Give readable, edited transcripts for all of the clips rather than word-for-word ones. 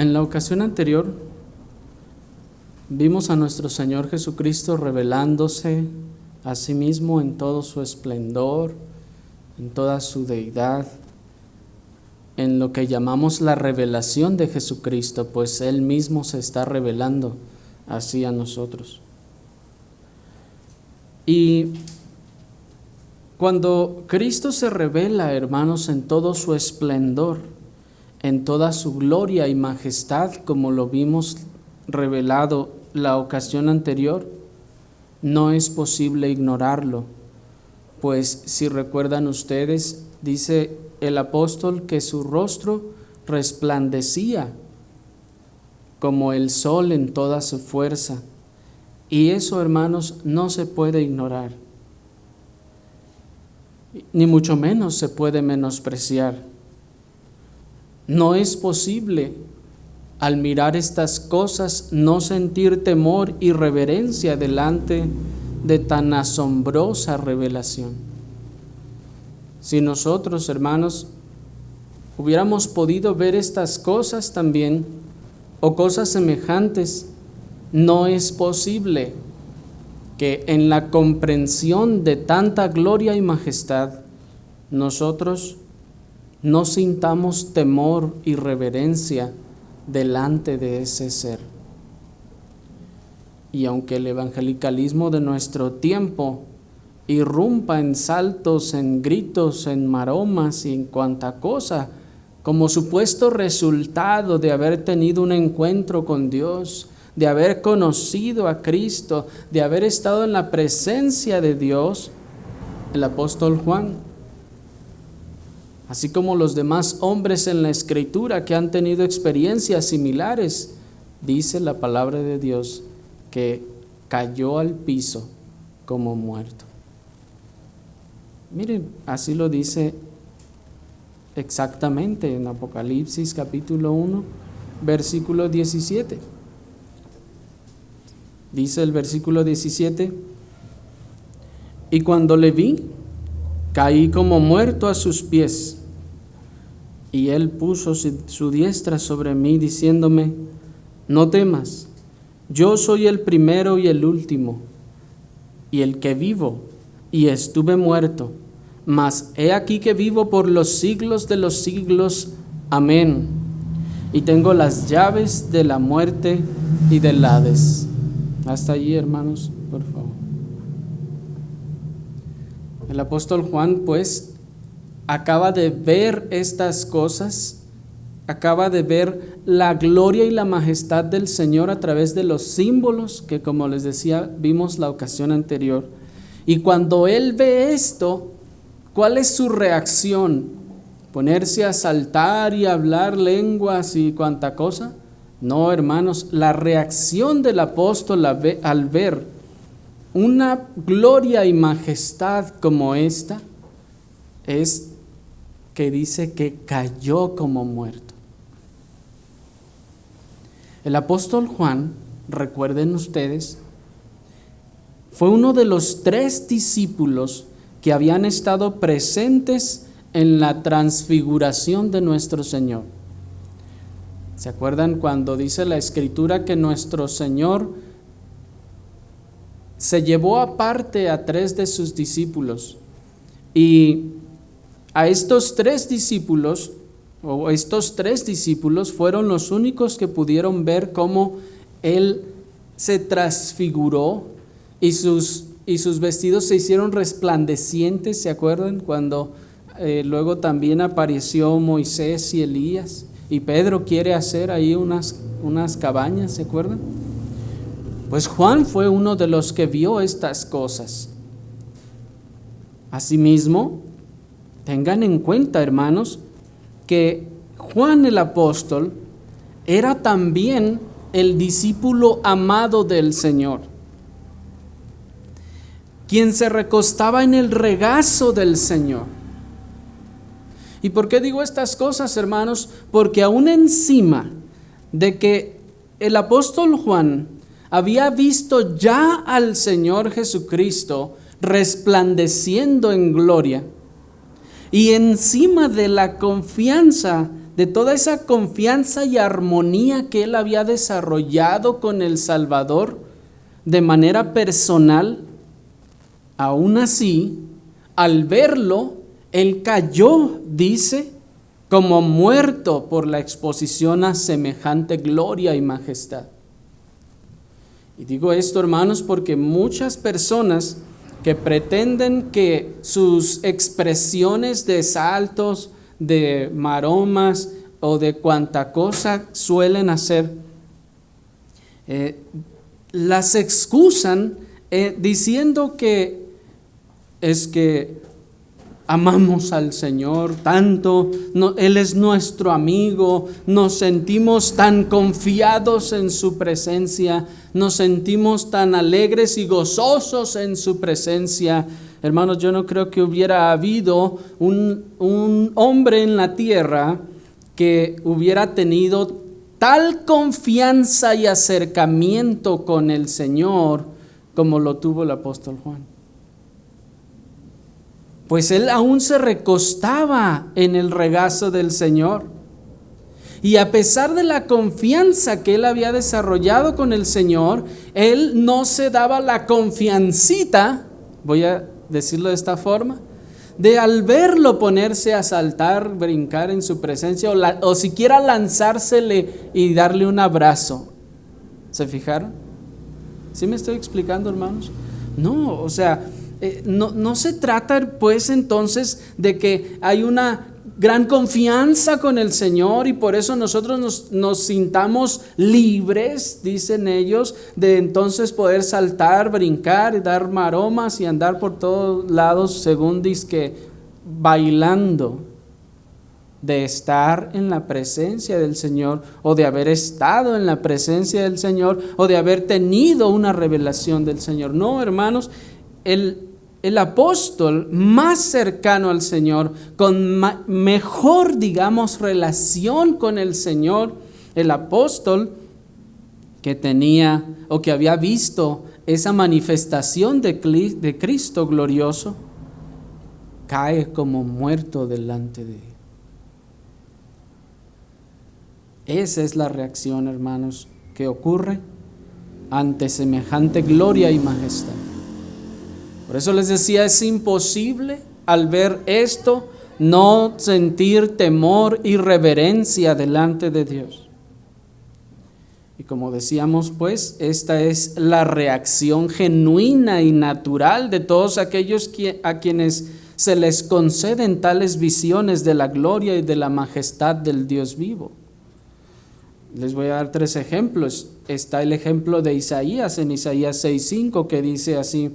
En la ocasión anterior vimos a nuestro Señor Jesucristo revelándose a sí mismo en todo su esplendor, en toda su deidad, en lo que llamamos la revelación de Jesucristo, pues Él mismo se está revelando así a nosotros. Y cuando Cristo se revela, hermanos, en todo su esplendor, en toda su gloria y majestad, como lo vimos revelado la ocasión anterior, no es posible ignorarlo, pues si recuerdan ustedes, dice el apóstol que su rostro resplandecía como el sol en toda su fuerza, y eso, hermanos, no se puede ignorar, ni mucho menos se puede menospreciar. No es posible, al mirar estas cosas, no sentir temor y reverencia delante de tan asombrosa revelación. Si nosotros, hermanos, hubiéramos podido ver estas cosas también, o cosas semejantes, no es posible que en la comprensión de tanta gloria y majestad, nosotros no sintamos temor y reverencia delante de ese ser. Y aunque el evangelicalismo de nuestro tiempo irrumpa en saltos, en gritos, en maromas y en cuanta cosa, como supuesto resultado de haber tenido un encuentro con Dios, de haber conocido a Cristo, de haber estado en la presencia de Dios, el apóstol Juan, así como los demás hombres en la Escritura que han tenido experiencias similares, dice la palabra de Dios que cayó al piso como muerto. Miren, así lo dice exactamente en Apocalipsis capítulo 1, versículo 17. Dice el versículo 17: y cuando le vi, caí como muerto a sus pies, y él puso su diestra sobre mí, diciéndome: no temas, yo soy el primero y el último, y el que vivo, y estuve muerto, mas he aquí que vivo por los siglos de los siglos. Amén. Y tengo las llaves de la muerte y del Hades. Hasta allí, hermanos, por favor. El apóstol Juan, pues, acaba de ver estas cosas, acaba de ver la gloria y la majestad del Señor a través de los símbolos que, como les decía, vimos la ocasión anterior. Y cuando él ve esto, ¿cuál es su reacción? ¿Ponerse a saltar y hablar lenguas y cuanta cosa? No, hermanos, la reacción del apóstol al ver una gloria y majestad como esta es que dice que cayó como muerto. El apóstol Juan, recuerden ustedes, fue uno de los 3 discípulos que habían estado presentes en la transfiguración de nuestro Señor. ¿Se acuerdan cuando dice la Escritura que nuestro Señor se llevó aparte a 3 de sus discípulos? Y a estos 3 discípulos, fueron los únicos que pudieron ver cómo Él se transfiguró y sus vestidos se hicieron resplandecientes. ¿Se acuerdan cuando luego también apareció Moisés y Elías? Y Pedro quiere hacer ahí unas cabañas, ¿se acuerdan? Pues Juan fue uno de los que vio estas cosas. Asimismo, tengan en cuenta, hermanos, que Juan el apóstol era también el discípulo amado del Señor, quien se recostaba en el regazo del Señor. ¿Y por qué digo estas cosas, hermanos? Porque aún encima de que el apóstol Juan había visto ya al Señor Jesucristo resplandeciendo en gloria, y encima de la confianza de toda esa confianza y armonía que él había desarrollado con el Salvador de manera personal, aún así, al verlo, él cayó, dice, como muerto por la exposición a semejante gloria y majestad. Y digo esto, hermanos, porque muchas personas que pretenden que sus expresiones de saltos, de maromas o de cuanta cosa suelen hacer, las excusan diciendo que es que amamos al Señor tanto, Él es nuestro amigo, nos sentimos tan confiados en su presencia, nos sentimos tan alegres y gozosos en su presencia. Hermanos, yo no creo que hubiera habido un hombre en la tierra que hubiera tenido tal confianza y acercamiento con el Señor como lo tuvo el apóstol Juan. Pues él aún se recostaba en el regazo del Señor. Y a pesar de la confianza que él había desarrollado con el Señor, él no se daba la confiancita, voy a decirlo de esta forma, de al verlo ponerse a saltar, brincar en su presencia o siquiera lanzársele y darle un abrazo. ¿Se fijaron? ¿Sí me estoy explicando, hermanos? No, o sea, no se trata pues entonces de que hay una gran confianza con el Señor y por eso nosotros nos sintamos libres, dicen ellos, de entonces poder saltar, brincar y dar maromas y andar por todos lados según dizque bailando, de estar en la presencia del Señor o de haber estado en la presencia del Señor o de haber tenido una revelación del Señor. No, hermanos, el apóstol más cercano al Señor, con mejor, digamos, relación con el Señor, el apóstol que tenía o que había visto esa manifestación de Cristo glorioso, cae como muerto delante de él. Esa es la reacción, hermanos, que ocurre ante semejante gloria y majestad. Por eso les decía, es imposible al ver esto no sentir temor y reverencia delante de Dios. Y como decíamos, pues, esta es la reacción genuina y natural de todos aquellos a quienes se les conceden tales visiones de la gloria y de la majestad del Dios vivo. Les voy a dar 3 ejemplos. Está el ejemplo de Isaías en Isaías 6:5 que dice así: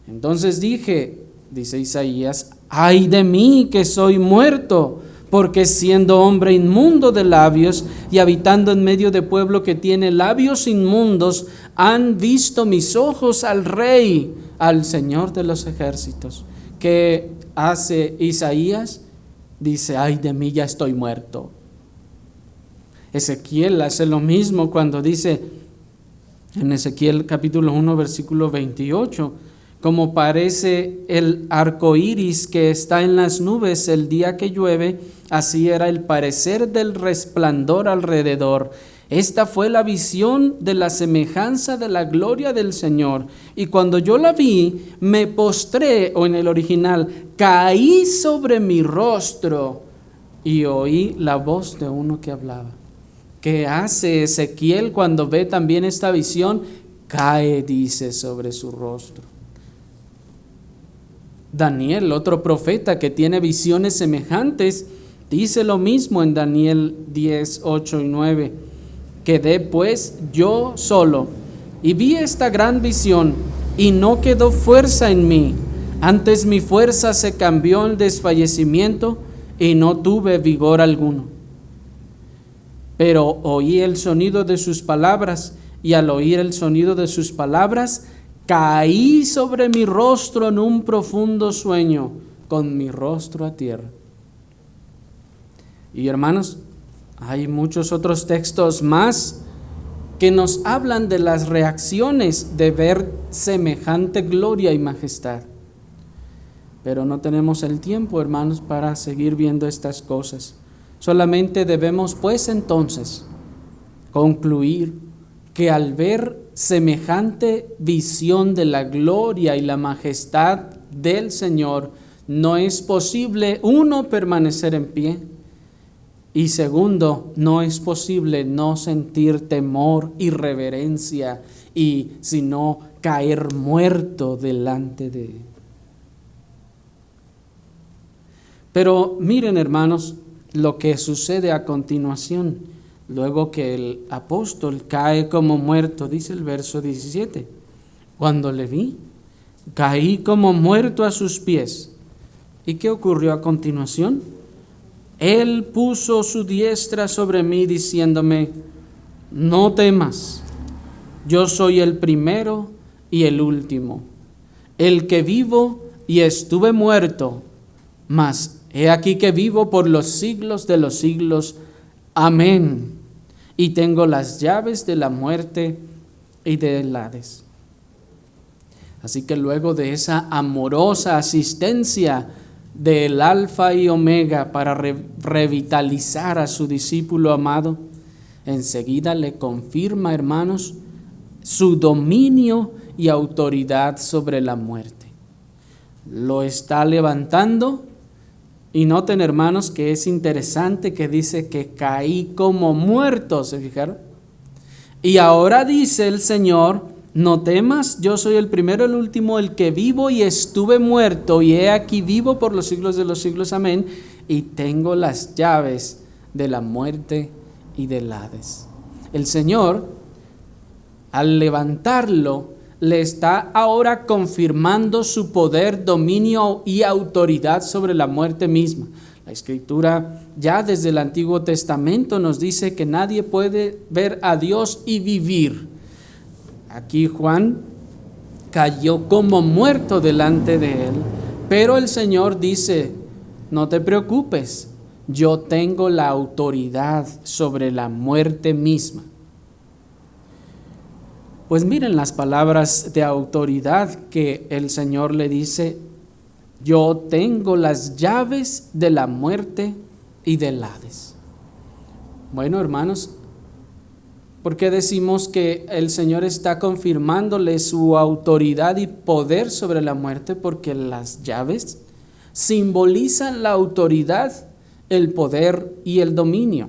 entonces dije, dice Isaías, ay de mí que soy muerto, porque siendo hombre inmundo de labios y habitando en medio de pueblo que tiene labios inmundos, han visto mis ojos al Rey, al Señor de los ejércitos. ¿Qué hace Isaías? Dice, ay de mí, ya estoy muerto. Ezequiel hace lo mismo cuando dice en Ezequiel capítulo 1 versículo 28, como parece el arco iris que está en las nubes el día que llueve, así era el parecer del resplandor alrededor. Esta fue la visión de la semejanza de la gloria del Señor. Y cuando yo la vi, me postré, o en el original, caí sobre mi rostro y oí la voz de uno que hablaba. ¿Qué hace Ezequiel cuando ve también esta visión? Cae, dice, sobre su rostro. Daniel, otro profeta que tiene visiones semejantes, dice lo mismo en Daniel 10, 8 y 9. Quedé pues yo solo y vi esta gran visión y no quedó fuerza en mí. Antes mi fuerza se cambió en desfallecimiento y no tuve vigor alguno. Pero oí el sonido de sus palabras y al oír el sonido de sus palabras, caí sobre mi rostro en un profundo sueño, con mi rostro a tierra. Y hermanos, hay muchos otros textos más que nos hablan de las reacciones de ver semejante gloria y majestad. Pero no tenemos el tiempo, hermanos, para seguir viendo estas cosas. Solamente debemos pues entonces concluir que al ver semejante visión de la gloria y la majestad del Señor, no es posible, uno, permanecer en pie, y segundo, no es posible no sentir temor y reverencia, y sino caer muerto delante de Él. Pero miren, hermanos, lo que sucede a continuación, luego que el apóstol cae como muerto, dice el verso 17. Cuando le vi, caí como muerto a sus pies. ¿Y qué ocurrió a continuación? Él puso su diestra sobre mí diciéndome: no temas, yo soy el primero y el último, el que vivo y estuve muerto, mas he aquí que vivo por los siglos de los siglos. Amén. Y tengo las llaves de la muerte y del Hades. Así que luego de esa amorosa asistencia del Alfa y Omega para revitalizar a su discípulo amado, enseguida le confirma, hermanos, su dominio y autoridad sobre la muerte. Lo está levantando, y noten, hermanos, que es interesante que dice que caí como muerto, ¿se fijaron? Y ahora dice el Señor: no temas, yo soy el primero, el último, el que vivo y estuve muerto, y he aquí vivo por los siglos de los siglos. Amén. Y tengo las llaves de la muerte y del Hades. El Señor, al levantarlo, le está ahora confirmando su poder, dominio y autoridad sobre la muerte misma. La Escritura ya desde el Antiguo Testamento nos dice que nadie puede ver a Dios y vivir. Aquí Juan cayó como muerto delante de él, pero el Señor dice: no te preocupes, yo tengo la autoridad sobre la muerte misma. Pues miren las palabras de autoridad que el Señor le dice: yo tengo las llaves de la muerte y del Hades. Bueno, hermanos, ¿por qué decimos que el Señor está confirmándole su autoridad y poder sobre la muerte? Porque las llaves simbolizan la autoridad, el poder y el dominio.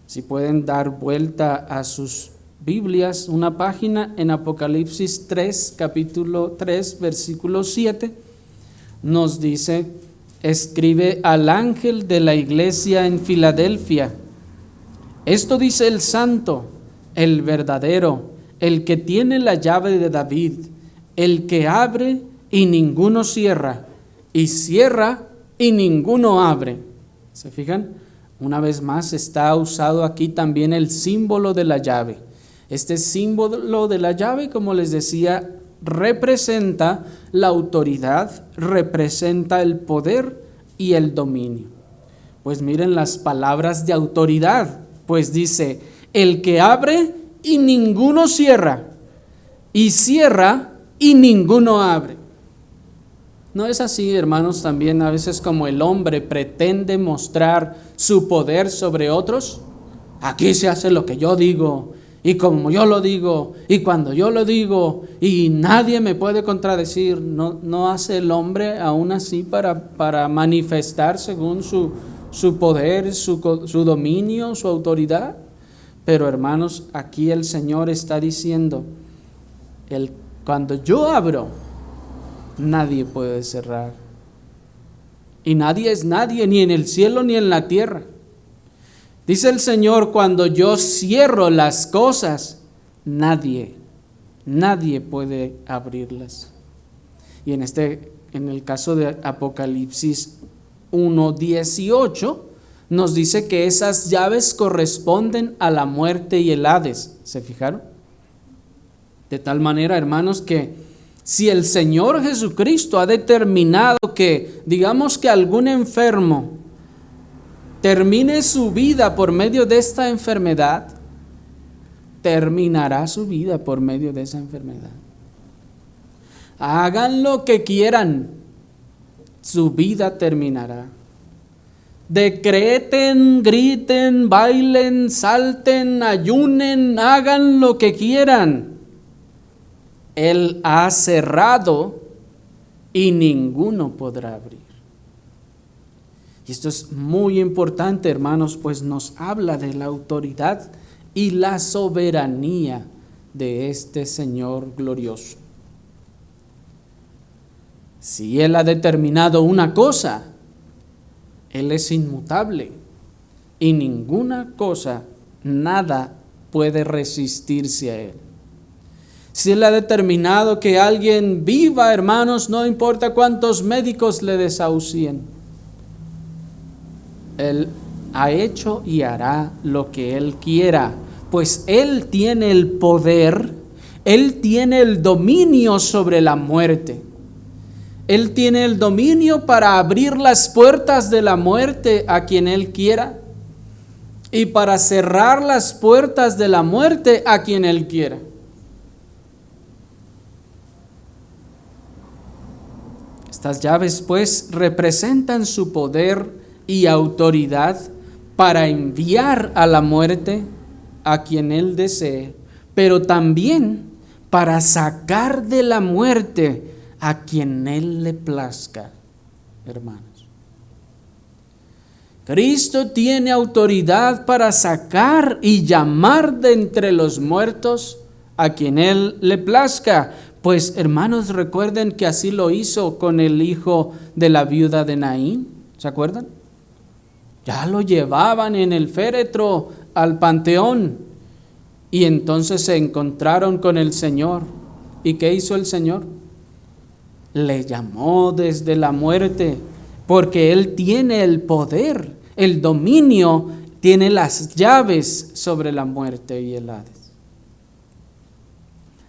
Si pueden dar vuelta a sus Biblias, una página en Apocalipsis 3, capítulo 3, versículo 7, nos dice: escribe al ángel de la iglesia en Filadelfia, esto dice el santo, el verdadero, el que tiene la llave de David, el que abre y ninguno cierra, y cierra y ninguno abre. ¿Se fijan? Una vez más está usado aquí también el símbolo de la llave. Este símbolo de la llave, como les decía, representa la autoridad, representa el poder y el dominio. Pues miren las palabras de autoridad, pues dice: el que abre y ninguno cierra, y cierra y ninguno abre. ¿No es así, hermanos, también a veces como el hombre pretende mostrar su poder sobre otros? Aquí se hace lo que yo digo, y como yo lo digo, y cuando yo lo digo, y nadie me puede contradecir. ¿No hace el hombre aún así para manifestar según su poder, su dominio, su autoridad? Pero, hermanos, aquí el Señor está diciendo: cuando yo abro, nadie puede cerrar. Y nadie es nadie, ni en el cielo ni en la tierra. Dice el Señor: cuando yo cierro las cosas, nadie puede abrirlas. Y en el caso de Apocalipsis 1:18, nos dice que esas llaves corresponden a la muerte y el Hades. ¿Se fijaron? De tal manera, hermanos, que si el Señor Jesucristo ha determinado que, digamos que algún enfermo termine su vida por medio de esta enfermedad, terminará su vida por medio de esa enfermedad. Hagan lo que quieran, su vida terminará. Decreten, griten, bailen, salten, ayunen, hagan lo que quieran. Él ha cerrado y ninguno podrá abrir. Y esto es muy importante, hermanos, pues nos habla de la autoridad y la soberanía de este Señor glorioso. Si Él ha determinado una cosa, Él es inmutable y ninguna cosa, nada puede resistirse a Él. Si Él ha determinado que alguien viva, hermanos, no importa cuántos médicos le desahucien, Él ha hecho y hará lo que Él quiera, pues Él tiene el poder, Él tiene el dominio sobre la muerte. Él tiene el dominio para abrir las puertas de la muerte a quien Él quiera y para cerrar las puertas de la muerte a quien Él quiera. Estas llaves, pues, representan su poder y autoridad para enviar a la muerte a quien Él desee, pero también para sacar de la muerte a quien Él le plazca, hermanos. Cristo tiene autoridad para sacar y llamar de entre los muertos a quien Él le plazca. Pues, hermanos, recuerden que así lo hizo con el hijo de la viuda de Naín, ¿se acuerdan? Ya lo llevaban en el féretro al panteón y entonces se encontraron con el Señor. ¿Y qué hizo el Señor? Le llamó desde la muerte, porque Él tiene el poder, el dominio, tiene las llaves sobre la muerte y el Hades.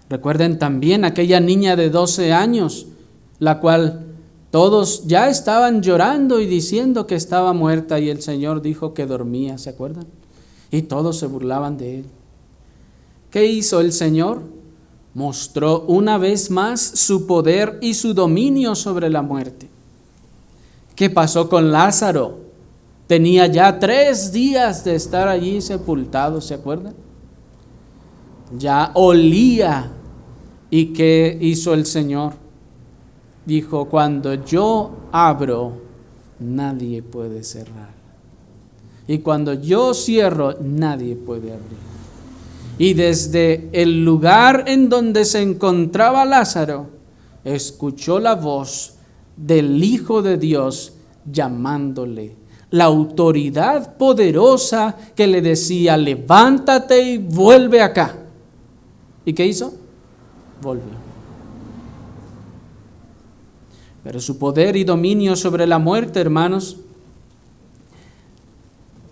Recuerden también aquella niña de 12 años, la cual todos ya estaban llorando y diciendo que estaba muerta y el Señor dijo que dormía, ¿se acuerdan? Y todos se burlaban de Él. ¿Qué hizo el Señor? Mostró una vez más su poder y su dominio sobre la muerte. ¿Qué pasó con Lázaro? Tenía ya 3 días de estar allí sepultado, ¿se acuerdan? Ya olía. ¿Y qué hizo el Señor? Dijo, cuando yo abro, nadie puede cerrar. Y cuando yo cierro, nadie puede abrir. Y desde el lugar en donde se encontraba Lázaro, escuchó la voz del Hijo de Dios llamándole. La autoridad poderosa que le decía, levántate y vuelve acá. ¿Y qué hizo? Volvió. Pero su poder y dominio sobre la muerte, hermanos,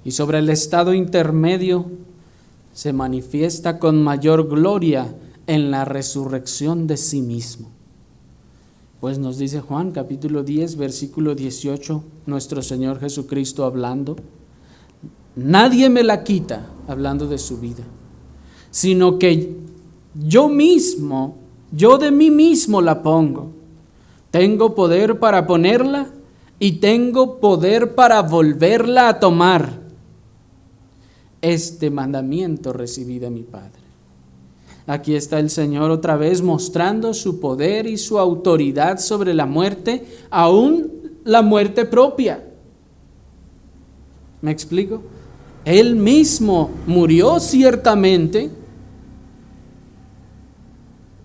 y sobre el estado intermedio, se manifiesta con mayor gloria en la resurrección de sí mismo. Pues nos dice Juan capítulo 10, versículo 18, nuestro Señor Jesucristo hablando, nadie me la quita, hablando de su vida, sino que yo de mí mismo la pongo. Tengo poder para ponerla y tengo poder para volverla a tomar. Este mandamiento recibí de mi Padre. Aquí está el Señor otra vez mostrando su poder y su autoridad sobre la muerte, aún la muerte propia. ¿Me explico? Él mismo murió ciertamente.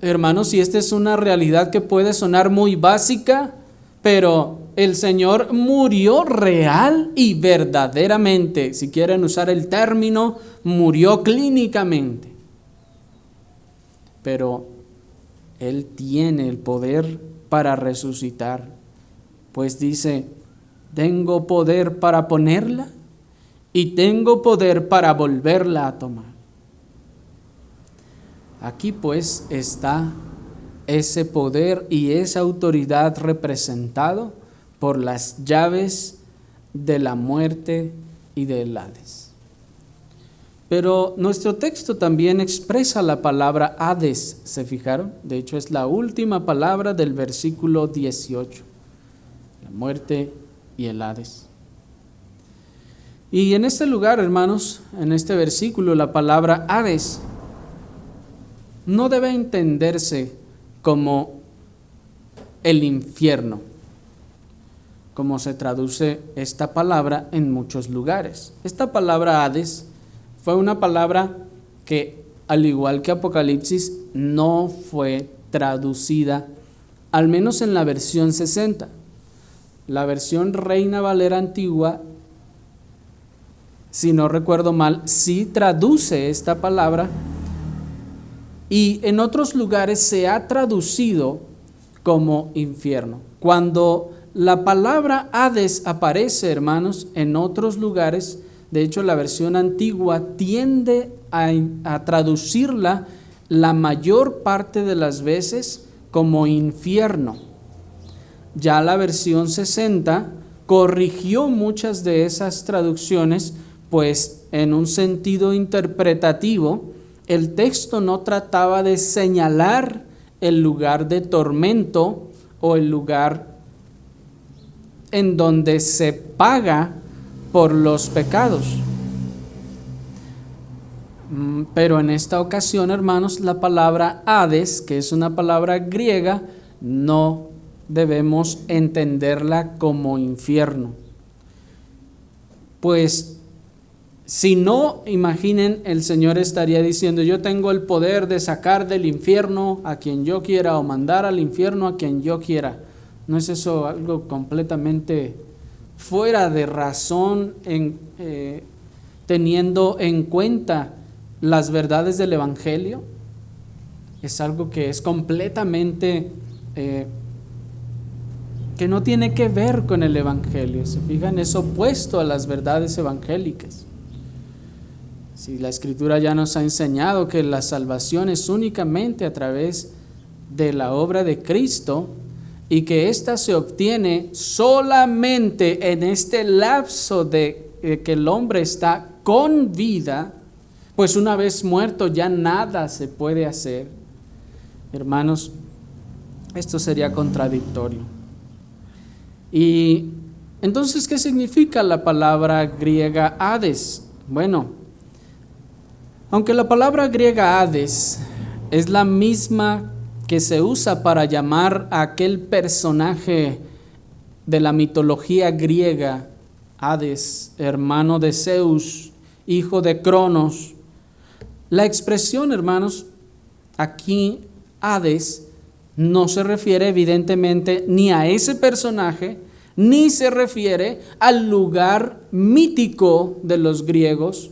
Hermanos, y esta es una realidad que puede sonar muy básica, pero el Señor murió real y verdaderamente. Si quieren usar el término, murió clínicamente. Pero Él tiene el poder para resucitar. Pues dice, tengo poder para ponerla y tengo poder para volverla a tomar. Aquí pues está ese poder y esa autoridad representado por las llaves de la muerte y del Hades. Pero nuestro texto también expresa la palabra Hades, ¿se fijaron? De hecho es la última palabra del versículo 18, la muerte y el Hades. Y en este lugar, hermanos, en este versículo, la palabra Hades no debe entenderse como el infierno, como se traduce esta palabra en muchos lugares. Esta palabra Hades fue una palabra que, al igual que Apocalipsis, no fue traducida, al menos en la versión 60. La versión Reina Valera antigua, si no recuerdo mal, sí traduce esta palabra, y en otros lugares se ha traducido como infierno. Cuando la palabra Hades aparece, hermanos, en otros lugares, de hecho la versión antigua tiende a traducirla la mayor parte de las veces como infierno. Ya la versión 60 corrigió muchas de esas traducciones, pues en un sentido interpretativo, el texto no trataba de señalar el lugar de tormento o el lugar en donde se paga por los pecados. Pero en esta ocasión, hermanos, la palabra Hades, que es una palabra griega, no debemos entenderla como infierno. Pues si no, imaginen, el Señor estaría diciendo: yo tengo el poder de sacar del infierno a quien yo quiera o mandar al infierno a quien yo quiera. ¿No es eso algo completamente fuera de razón, teniendo en cuenta las verdades del Evangelio? Es algo que es completamente que no tiene que ver con el Evangelio. ¿Se fijan? Es opuesto a las verdades evangélicas. Si la Escritura ya nos ha enseñado que la salvación es únicamente a través de la obra de Cristo, y que ésta se obtiene solamente en este lapso de que el hombre está con vida, pues una vez muerto ya nada se puede hacer. Hermanos, esto sería contradictorio. Y entonces, ¿qué significa la palabra griega Hades? Bueno, aunque la palabra griega Hades es la misma que se usa para llamar a aquel personaje de la mitología griega, Hades, hermano de Zeus, hijo de Cronos, la expresión, hermanos, aquí Hades no se refiere evidentemente ni a ese personaje, ni se refiere al lugar mítico de los griegos,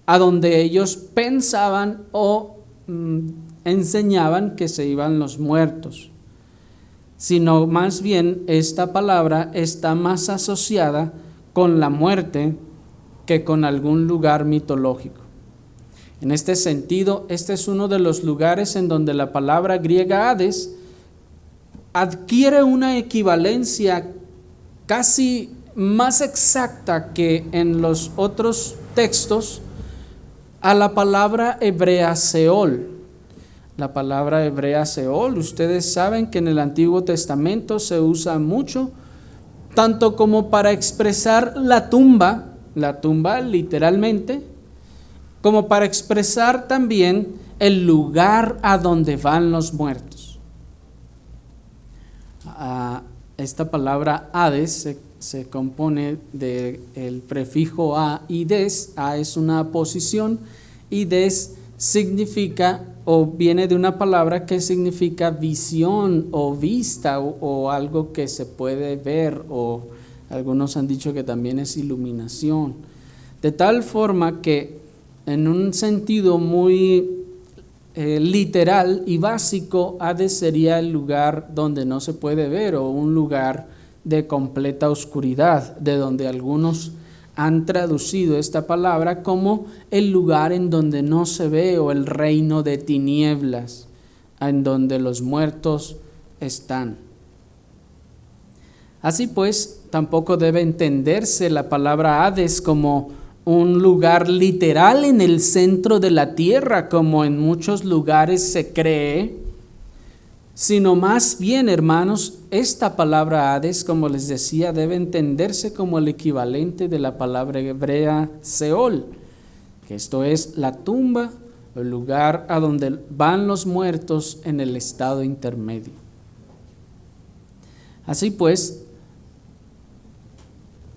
a donde ellos pensaban o enseñaban que se iban los muertos, sino más bien esta palabra está más asociada con la muerte que con algún lugar mitológico. En este sentido, este es uno de los lugares en donde la palabra griega Hades adquiere una equivalencia casi más exacta que en los otros textos a la palabra hebrea Seol. La palabra hebrea Seol, ustedes saben que en el Antiguo Testamento se usa mucho, tanto como para expresar la tumba literalmente, como para expresar también el lugar a donde van los muertos. Esta palabra Hades se compone del prefijo a y des. A es una posición y des significa o viene de una palabra que significa visión o vista o algo que se puede ver, o algunos han dicho que también es iluminación. De tal forma que en un sentido muy literal y básico, Hades sería el lugar donde no se puede ver, o un lugar de completa oscuridad, de donde algunos han traducido esta palabra como el lugar en donde no se ve, o el reino de tinieblas, en donde los muertos están. Así pues, tampoco debe entenderse la palabra Hades como un lugar literal en el centro de la tierra, como en muchos lugares se cree, sino más bien, hermanos, esta palabra Hades, como les decía, debe entenderse como el equivalente de la palabra hebrea Seol, que esto es la tumba, el lugar a donde van los muertos en el estado intermedio. Así pues,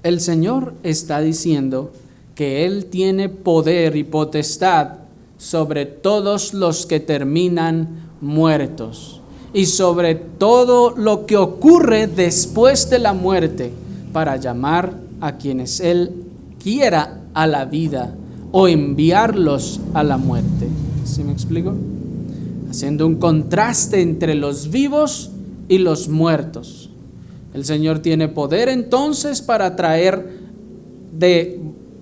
el Señor está diciendo que Él tiene poder y potestad sobre todos los que terminan muertos y sobre todo lo que ocurre después de la muerte para llamar a quienes Él quiera a la vida o enviarlos a la muerte. ¿Sí me explico? Haciendo un contraste entre los vivos y los muertos. El Señor tiene poder entonces para traer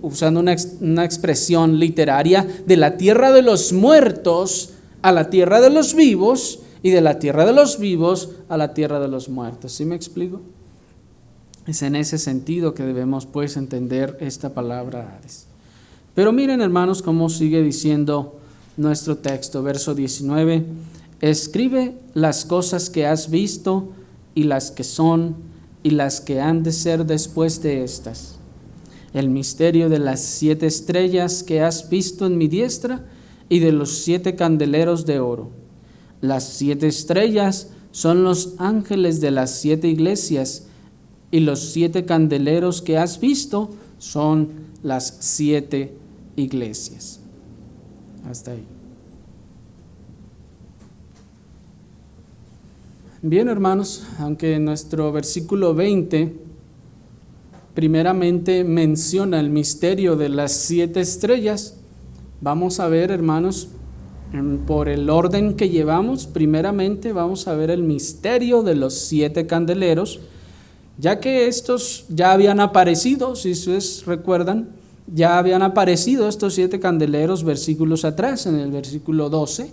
usando una expresión literaria, de la tierra de los muertos a la tierra de los vivos y de la tierra de los vivos a la tierra de los muertos. ¿Sí me explico? Es en ese sentido que debemos pues entender esta palabra Hades. Pero miren, hermanos, cómo sigue diciendo nuestro texto, verso 19. Escribe las cosas que has visto y las que son y las que han de ser después de estas. El misterio de las 7 estrellas que has visto en mi diestra y de los 7 candeleros de oro. Las 7 estrellas son los ángeles de las 7 iglesias y los 7 candeleros que has visto son las 7 iglesias. Hasta ahí. Bien, hermanos, aunque nuestro versículo 20 primeramente menciona el misterio de las 7 estrellas, vamos a ver, hermanos, por el orden que llevamos, primeramente vamos a ver el misterio de los 7 candeleros, ya que estos ya habían aparecido, si ustedes recuerdan, ya habían aparecido estos 7 candeleros versículos atrás, en el versículo 12,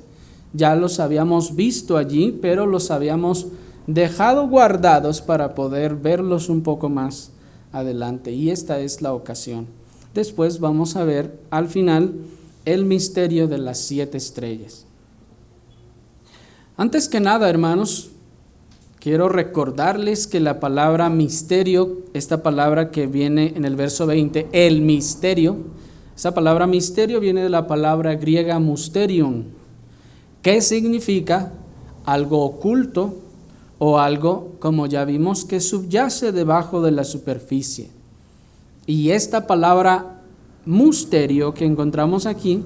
ya los habíamos visto allí, pero los habíamos dejado guardados para poder verlos un poco más adelante, y esta es la ocasión. Después vamos a ver al final el misterio de las 7 estrellas. Antes que nada, hermanos, quiero recordarles que la palabra misterio, esta palabra que viene en el verso 20, el misterio, esa palabra misterio viene de la palabra griega mysterion, que significa algo oculto o algo, como ya vimos, que subyace debajo de la superficie. Y esta palabra misterio que encontramos aquí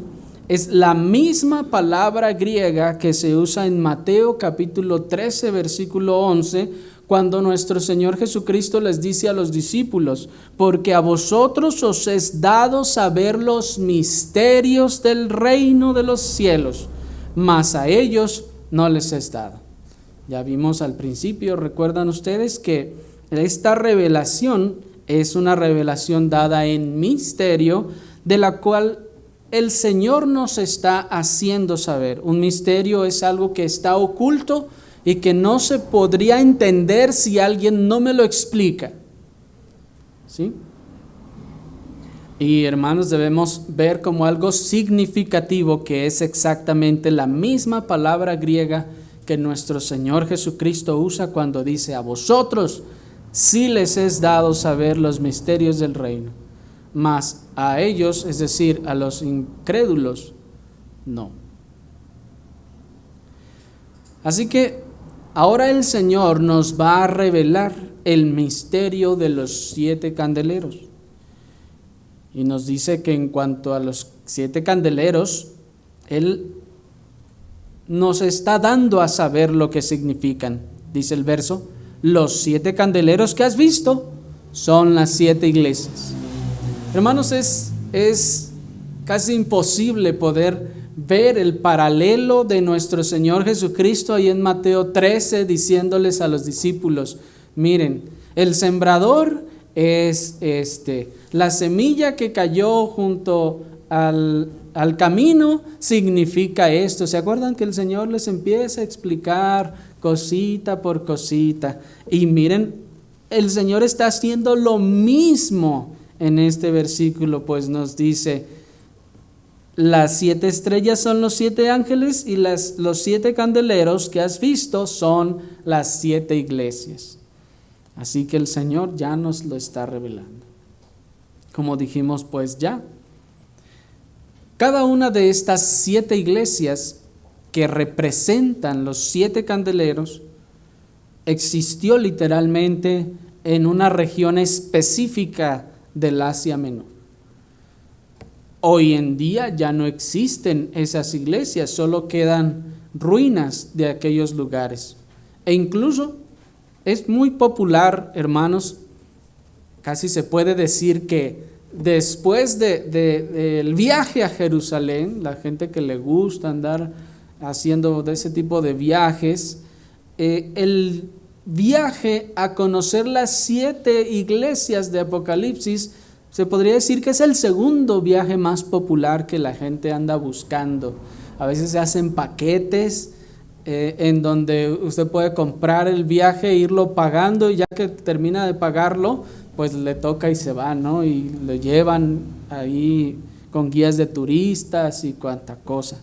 es la misma palabra griega que se usa en Mateo capítulo 13 versículo 11, cuando nuestro Señor Jesucristo les dice a los discípulos: porque a vosotros os es dado saber los misterios del reino de los cielos, mas a ellos no les es dado. Ya vimos al principio, recuerdan ustedes, que esta revelación es una revelación dada en misterio, de la cual el Señor nos está haciendo saber. Un misterio es algo que está oculto y que no se podría entender si alguien no me lo explica. ¿Sí? Y hermanos, debemos ver como algo significativo que es exactamente la misma palabra griega que nuestro Señor Jesucristo usa cuando dice: a vosotros sí les es dado saber los misterios del reino, mas a ellos, es decir, a los incrédulos, no. Así que ahora el Señor nos va a revelar el misterio de los 7 candeleros. Y nos dice que en cuanto a los 7 candeleros, Él nos está dando a saber lo que significan. Dice el verso: los 7 candeleros que has visto son las 7 iglesias. Hermanos, es casi imposible poder ver el paralelo de nuestro Señor Jesucristo ahí en Mateo 13, diciéndoles a los discípulos: miren, el sembrador es la semilla que cayó junto al camino significa esto. ¿Se acuerdan que el Señor les empieza a explicar cosita por cosita? Y miren, el Señor está haciendo lo mismo en este versículo, pues nos dice: Las 7 estrellas son los 7 ángeles y los 7 candeleros que has visto son las 7 iglesias. Así que el Señor ya nos lo está revelando. Como dijimos, pues ya. Cada una de estas 7 iglesias que representan los 7 candeleros existió literalmente en una región específica del Asia Menor. Hoy en día ya no existen esas iglesias, solo quedan ruinas de aquellos lugares. E incluso es muy popular, hermanos, casi se puede decir que después del viaje a Jerusalén, la gente que le gusta andar haciendo de ese tipo de viajes, el viaje a conocer las 7 iglesias de Apocalipsis, se podría decir que es el segundo viaje más popular que la gente anda buscando. A veces se hacen paquetes en donde usted puede comprar el viaje e irlo pagando, y ya que termina de pagarlo, pues le toca y se va, ¿no? Y lo llevan ahí con guías de turistas y cuanta cosa.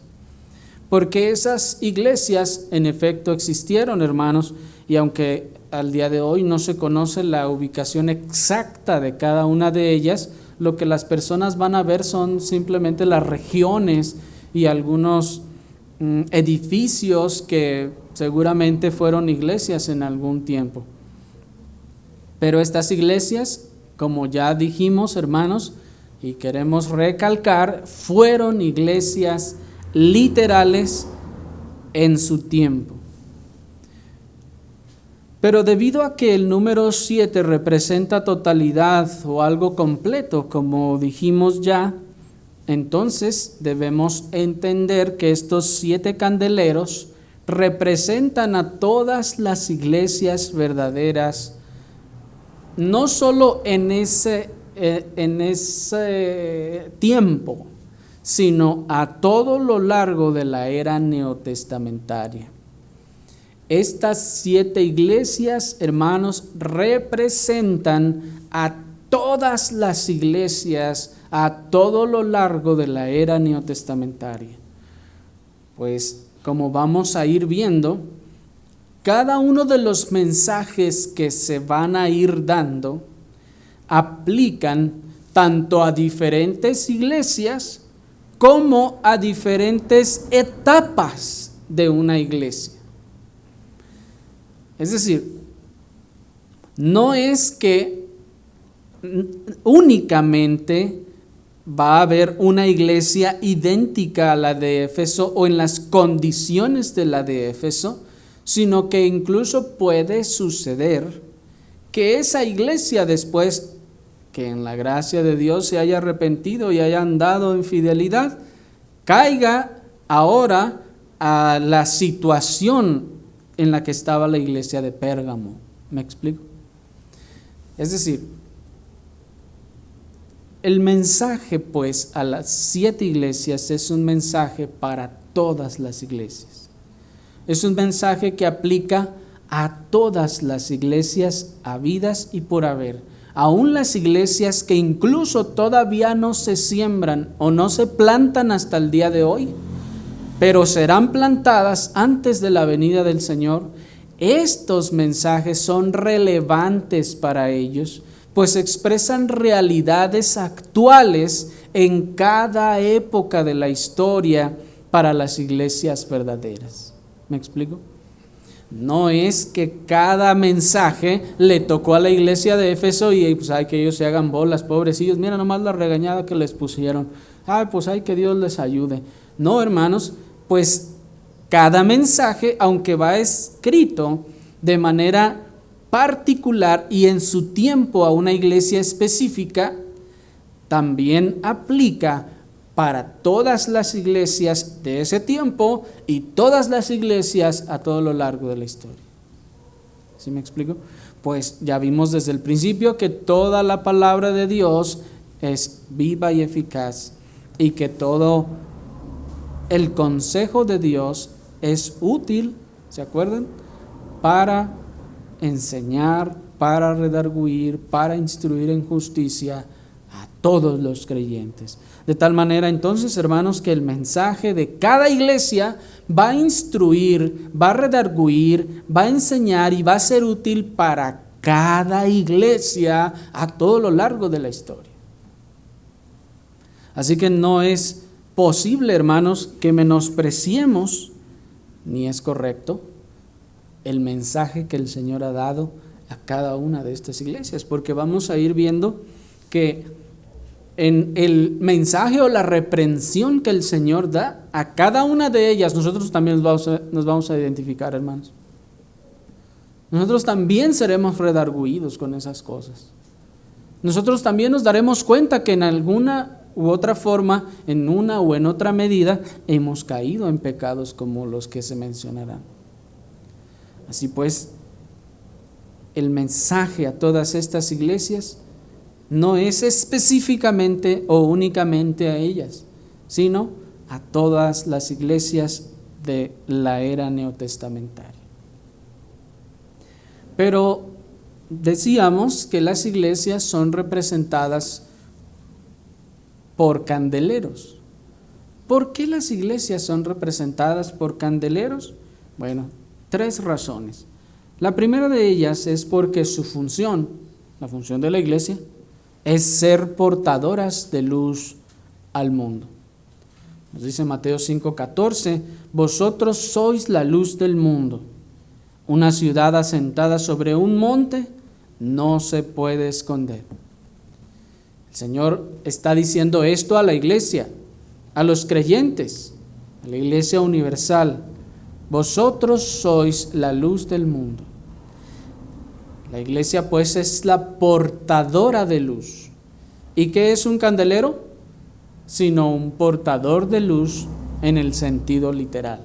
Porque esas iglesias en efecto existieron, hermanos, y aunque al día de hoy no se conoce la ubicación exacta de cada una de ellas, lo que las personas van a ver son simplemente las regiones y algunos edificios que seguramente fueron iglesias en algún tiempo. Pero estas iglesias, como ya dijimos, hermanos, y queremos recalcar, fueron iglesias literales en su tiempo. Pero debido a que el número 7 representa totalidad o algo completo, como dijimos ya, entonces debemos entender que estos 7 candeleros representan a todas las iglesias verdaderas, no solo en ese tiempo, sino a todo lo largo de la era neotestamentaria. Estas 7 iglesias, hermanos, representan a todas las iglesias a todo lo largo de la era neotestamentaria. Pues como vamos a ir viendo, cada uno de los mensajes que se van a ir dando aplican tanto a diferentes iglesias como a diferentes etapas de una iglesia. Es decir, no es que únicamente va a haber una iglesia idéntica a la de Éfeso o en las condiciones de la de Éfeso, sino que incluso puede suceder que esa iglesia, después que en la gracia de Dios se haya arrepentido y haya andado en fidelidad, caiga ahora a la situación en la que estaba la iglesia de Pérgamo. ¿Me explico? Es decir, el mensaje pues a las 7 iglesias es un mensaje para todas las iglesias. Es un mensaje que aplica a todas las iglesias habidas y por haber. Aún las iglesias que incluso todavía no se siembran o no se plantan hasta el día de hoy, pero serán plantadas antes de la venida del Señor. Estos mensajes son relevantes para ellos, pues expresan realidades actuales en cada época de la historia para las iglesias verdaderas. ¿Me explico? No es que cada mensaje le tocó a la iglesia de Éfeso y pues hay que ellos se hagan bolas, pobrecillos, mira nomás la regañada que les pusieron, pues hay que Dios les ayude. No, hermanos, pues cada mensaje, aunque va escrito de manera particular y en su tiempo a una iglesia específica, también aplica para todas las iglesias de ese tiempo y todas las iglesias a todo lo largo de la historia. ¿Sí me explico? Pues ya vimos desde el principio que toda la palabra de Dios es viva y eficaz y que todo el consejo de Dios es útil, ¿se acuerdan? Para enseñar, para redarguir, para instruir en justicia a todos los creyentes. De tal manera entonces, hermanos, que el mensaje de cada iglesia va a instruir, va a redarguir, va a enseñar y va a ser útil para cada iglesia a todo lo largo de la historia. Así que no es posible, hermanos, que menospreciemos, ni es correcto, el mensaje que el Señor ha dado a cada una de estas iglesias, porque vamos a ir viendo que en el mensaje o la reprensión que el Señor da a cada una de ellas, nosotros también nos vamos a identificar, hermanos. Nosotros también seremos redarguidos con esas cosas. Nosotros también nos daremos cuenta que en alguna u otra forma, en una o en otra medida, hemos caído en pecados como los que se mencionarán. Así pues, el mensaje a todas estas iglesias no es específicamente o únicamente a ellas, sino a todas las iglesias de la era neotestamentaria. Pero decíamos que las iglesias son representadas por candeleros. ¿Por qué las iglesias son representadas por candeleros? Bueno, 3 razones. La primera de ellas es porque su función, la función de la iglesia, es ser portadoras de luz al mundo. Nos dice Mateo 5:14, vosotros sois la luz del mundo. Una ciudad asentada sobre un monte no se puede esconder. El Señor está diciendo esto a la iglesia, a los creyentes, a la iglesia universal. Vosotros sois la luz del mundo. La iglesia pues es la portadora de luz. ¿Y qué es un candelero? Sino un portador de luz en el sentido literal.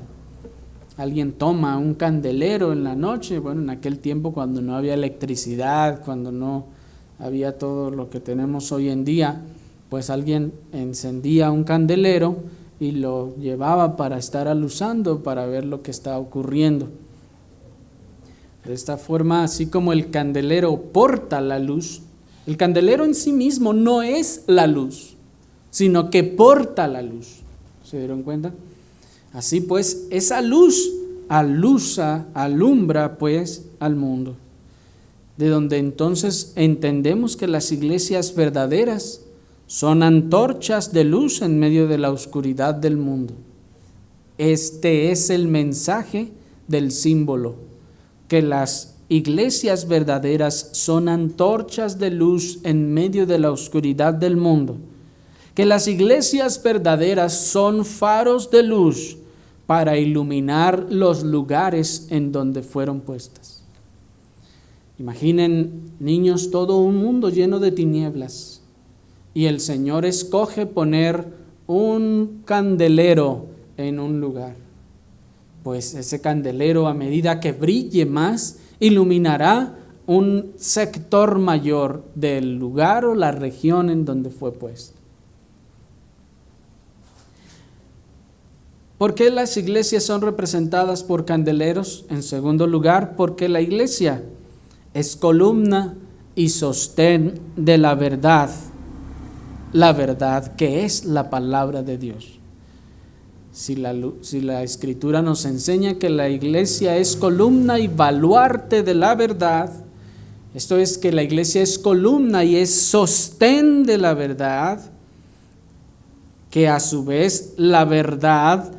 Alguien toma un candelero en la noche, bueno, en aquel tiempo cuando no había electricidad, cuando no había todo lo que tenemos hoy en día, pues alguien encendía un candelero y lo llevaba para estar aluzando, para ver lo que está ocurriendo. De esta forma, así como el candelero porta la luz, el candelero en sí mismo no es la luz, sino que porta la luz. ¿Se dieron cuenta? Así pues, esa luz alumbra pues al mundo. De donde entonces entendemos que las iglesias verdaderas son antorchas de luz en medio de la oscuridad del mundo. Este es el mensaje del símbolo, que las iglesias verdaderas son antorchas de luz en medio de la oscuridad del mundo. Que las iglesias verdaderas son faros de luz para iluminar los lugares en donde fueron puestas. Imaginen, niños, todo un mundo lleno de tinieblas y el Señor escoge poner un candelero en un lugar. Pues ese candelero, a medida que brille más, iluminará un sector mayor del lugar o la región en donde fue puesto. ¿Por qué las iglesias son representadas por candeleros? En segundo lugar, porque la iglesia es columna y sostén de la verdad que es la palabra de Dios. Si la Escritura nos enseña que la iglesia es columna y baluarte de la verdad, esto es que la iglesia es columna y es sostén de la verdad, que a su vez la verdad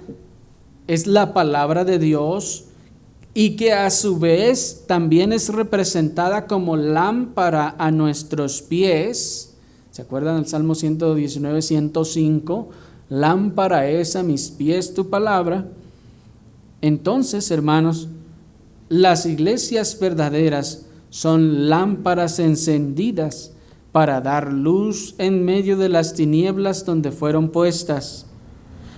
es la palabra de Dios y que a su vez también es representada como lámpara a nuestros pies. ¿Se acuerdan del Salmo 119, 105? Lámpara es a mis pies tu palabra. Entonces, hermanos, las iglesias verdaderas son lámparas encendidas para dar luz en medio de las tinieblas donde fueron puestas.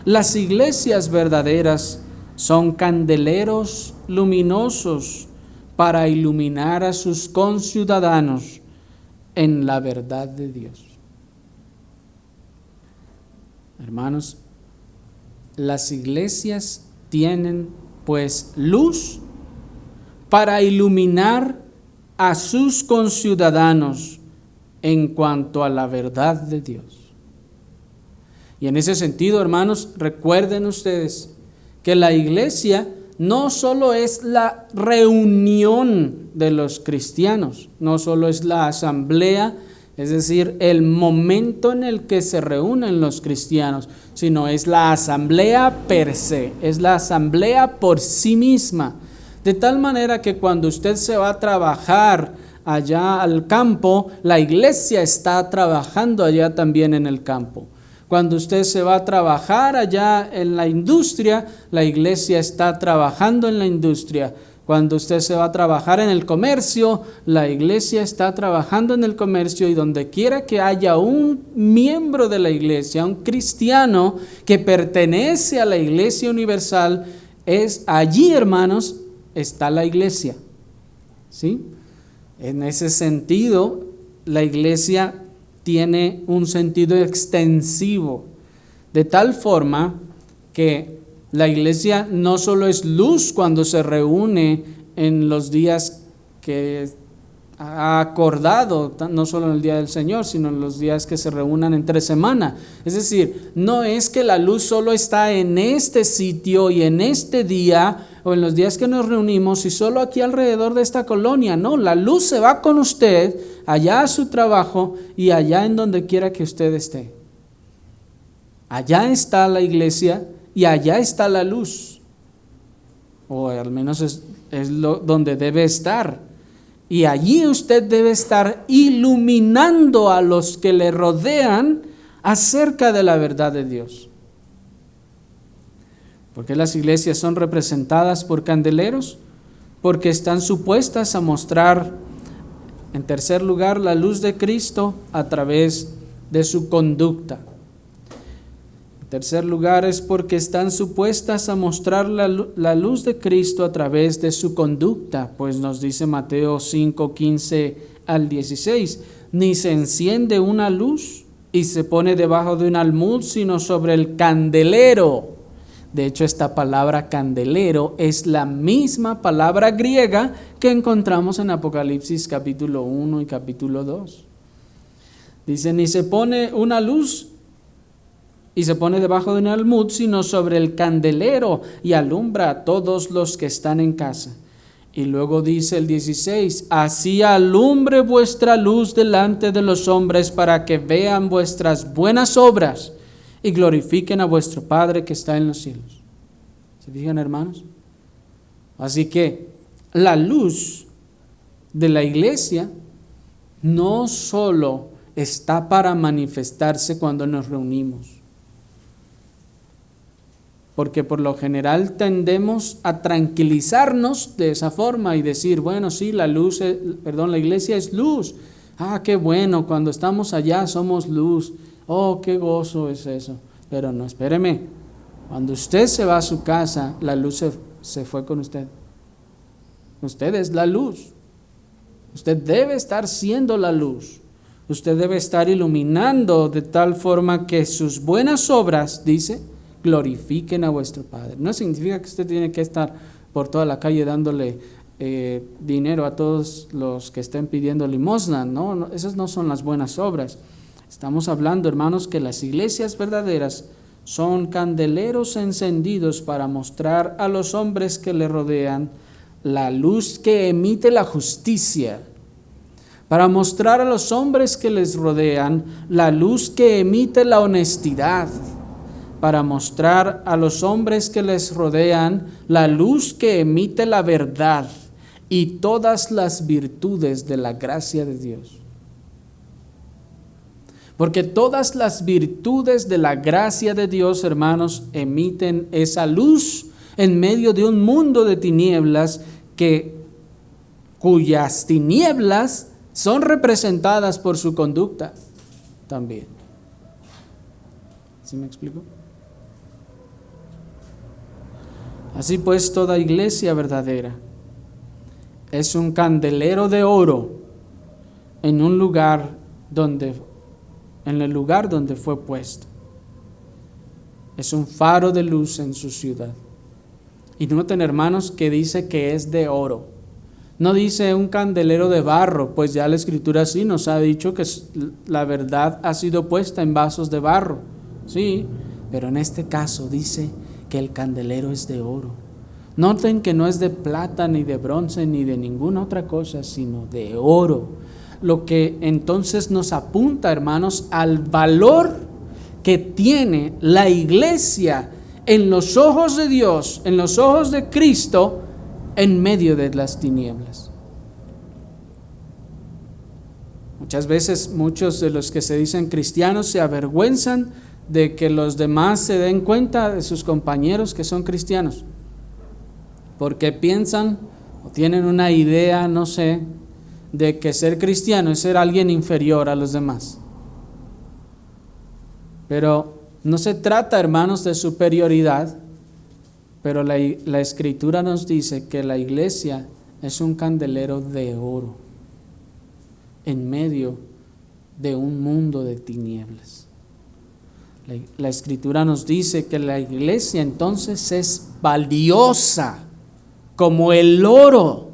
Las iglesias verdaderas son candeleros luminosos para iluminar a sus conciudadanos en la verdad de Dios. Hermanos, las iglesias tienen pues luz para iluminar a sus conciudadanos en cuanto a la verdad de Dios. Y en ese sentido, hermanos, recuerden ustedes que la iglesia no solo es la reunión de los cristianos, no solo es la asamblea, es decir, el momento en el que se reúnen los cristianos, sino es la asamblea per se, es la asamblea por sí misma. De tal manera que cuando usted se va a trabajar allá al campo, la iglesia está trabajando allá también en el campo. Cuando usted se va a trabajar allá en la industria, la iglesia está trabajando en la industria. Cuando usted se va a trabajar en el comercio, la iglesia está trabajando en el comercio, y donde quiera que haya un miembro de la iglesia, un cristiano que pertenece a la iglesia universal, es allí, hermanos, está la iglesia. ¿Sí? En ese sentido, la iglesia tiene un sentido extensivo, de tal forma que la iglesia no solo es luz cuando se reúne en los días que ha acordado, no solo en el día del Señor, sino en los días que se reúnan entre semana. Es decir, no es que la luz solo está en este sitio y en este día, o en los días que nos reunimos y solo aquí alrededor de esta colonia. No, la luz se va con usted allá a su trabajo y allá en donde quiera que usted esté. Allá está la iglesia y allá está la luz, o al menos es donde debe estar. Y allí usted debe estar iluminando a los que le rodean acerca de la verdad de Dios. ¿Por qué las iglesias son representadas por candeleros? Porque están supuestas a mostrar, en tercer lugar, la luz de Cristo a través de su conducta. En tercer lugar, es porque están supuestas a mostrar la luz de Cristo a través de su conducta, pues nos dice Mateo 5:15 al 16, ni se enciende una luz y se pone debajo de un almud, sino sobre el candelero. De hecho, esta palabra candelero es la misma palabra griega que encontramos en Apocalipsis capítulo 1 y capítulo 2. Dice, ni se pone una luz y se pone debajo de un almud, sino sobre el candelero, y alumbra a todos los que están en casa. Y luego dice el 16, así alumbre vuestra luz delante de los hombres, para que vean vuestras buenas obras y glorifiquen a vuestro Padre que está en los cielos. ¿Se fijan, hermanos? Así que la luz de la iglesia no solo está para manifestarse cuando nos reunimos, porque por lo general tendemos a tranquilizarnos de esa forma y decir, bueno, sí, la iglesia es luz. Ah, qué bueno, cuando estamos allá somos luz. Oh, qué gozo es eso. Pero no, espéreme. Cuando usted se va a su casa, la luz se fue con usted. Usted es la luz. Usted debe estar siendo la luz. Usted debe estar iluminando de tal forma que sus buenas obras, dice, glorifiquen a vuestro Padre. No significa que usted tiene que estar por toda la calle dándole dinero a todos los que estén pidiendo limosna. No, esas no son las buenas obras. Estamos hablando, hermanos, que las iglesias verdaderas son candeleros encendidos para mostrar a los hombres que le rodean la luz que emite la justicia, para mostrar a los hombres que les rodean la luz que emite la honestidad, para mostrar a los hombres que les rodean la luz que emite la verdad y todas las virtudes de la gracia de Dios. Porque todas las virtudes de la gracia de Dios, hermanos, emiten esa luz en medio de un mundo de tinieblas cuyas tinieblas son representadas por su conducta también. ¿Sí me explico? Así pues, toda iglesia verdadera es un candelero de oro en el lugar donde fue puesto. Es un faro de luz en su ciudad. Y noten, hermanos, que dice que es de oro. No dice un candelero de barro, pues ya la Escritura sí nos ha dicho que la verdad ha sido puesta en vasos de barro. Sí, pero en este caso dice que el candelero es de oro. Noten que no es de plata, ni de bronce, ni de ninguna otra cosa, sino de oro. Lo que entonces nos apunta, hermanos, al valor que tiene la iglesia en los ojos de Dios, en los ojos de Cristo, en medio de las tinieblas. Muchas veces muchos de los que se dicen cristianos se avergüenzan de que los demás se den cuenta de sus compañeros que son cristianos, porque piensan o tienen una idea, no sé, de que ser cristiano es ser alguien inferior a los demás. Pero no se trata, hermanos, de superioridad, pero la Escritura nos dice que la iglesia es un candelero de oro en medio de un mundo de tinieblas. La Escritura nos dice que la iglesia entonces es valiosa como el oro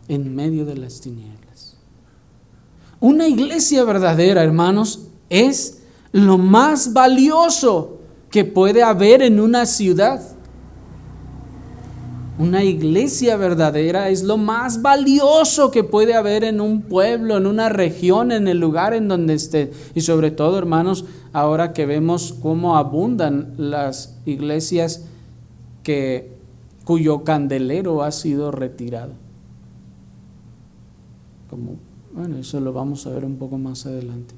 en medio de las tinieblas. Una iglesia verdadera, hermanos, es lo más valioso que puede haber en una ciudad. Una iglesia verdadera es lo más valioso que puede haber en un pueblo, en una región, en el lugar en donde esté. Y sobre todo, hermanos, ahora que vemos cómo abundan las iglesias cuyo candelero ha sido retirado. Bueno, eso lo vamos a ver un poco más adelante.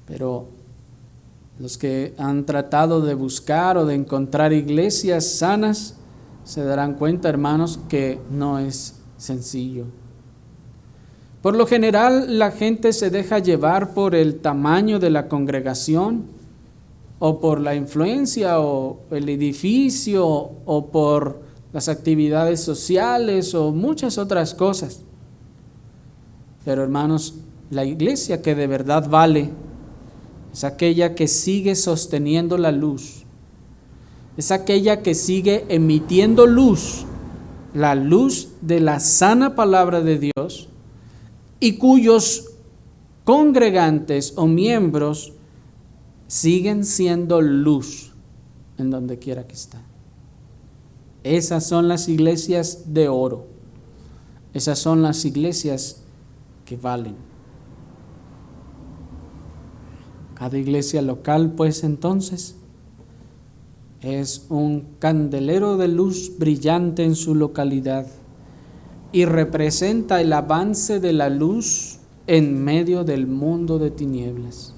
Pero los que han tratado de buscar o de encontrar iglesias sanas se darán cuenta, hermanos, que no es sencillo. Por lo general, la gente se deja llevar por el tamaño de la congregación, o por la influencia, o el edificio, o por las actividades sociales, o muchas otras cosas. Pero, hermanos, la iglesia que de verdad vale es aquella que sigue sosteniendo la luz, es aquella que sigue emitiendo luz, la luz de la sana palabra de Dios, y cuyos congregantes o miembros siguen siendo luz en donde quiera que están. Esas son las iglesias de oro, esas son las iglesias que valen. Cada iglesia local, pues, entonces, es un candelero de luz brillante en su localidad y representa el avance de la luz en medio del mundo de tinieblas.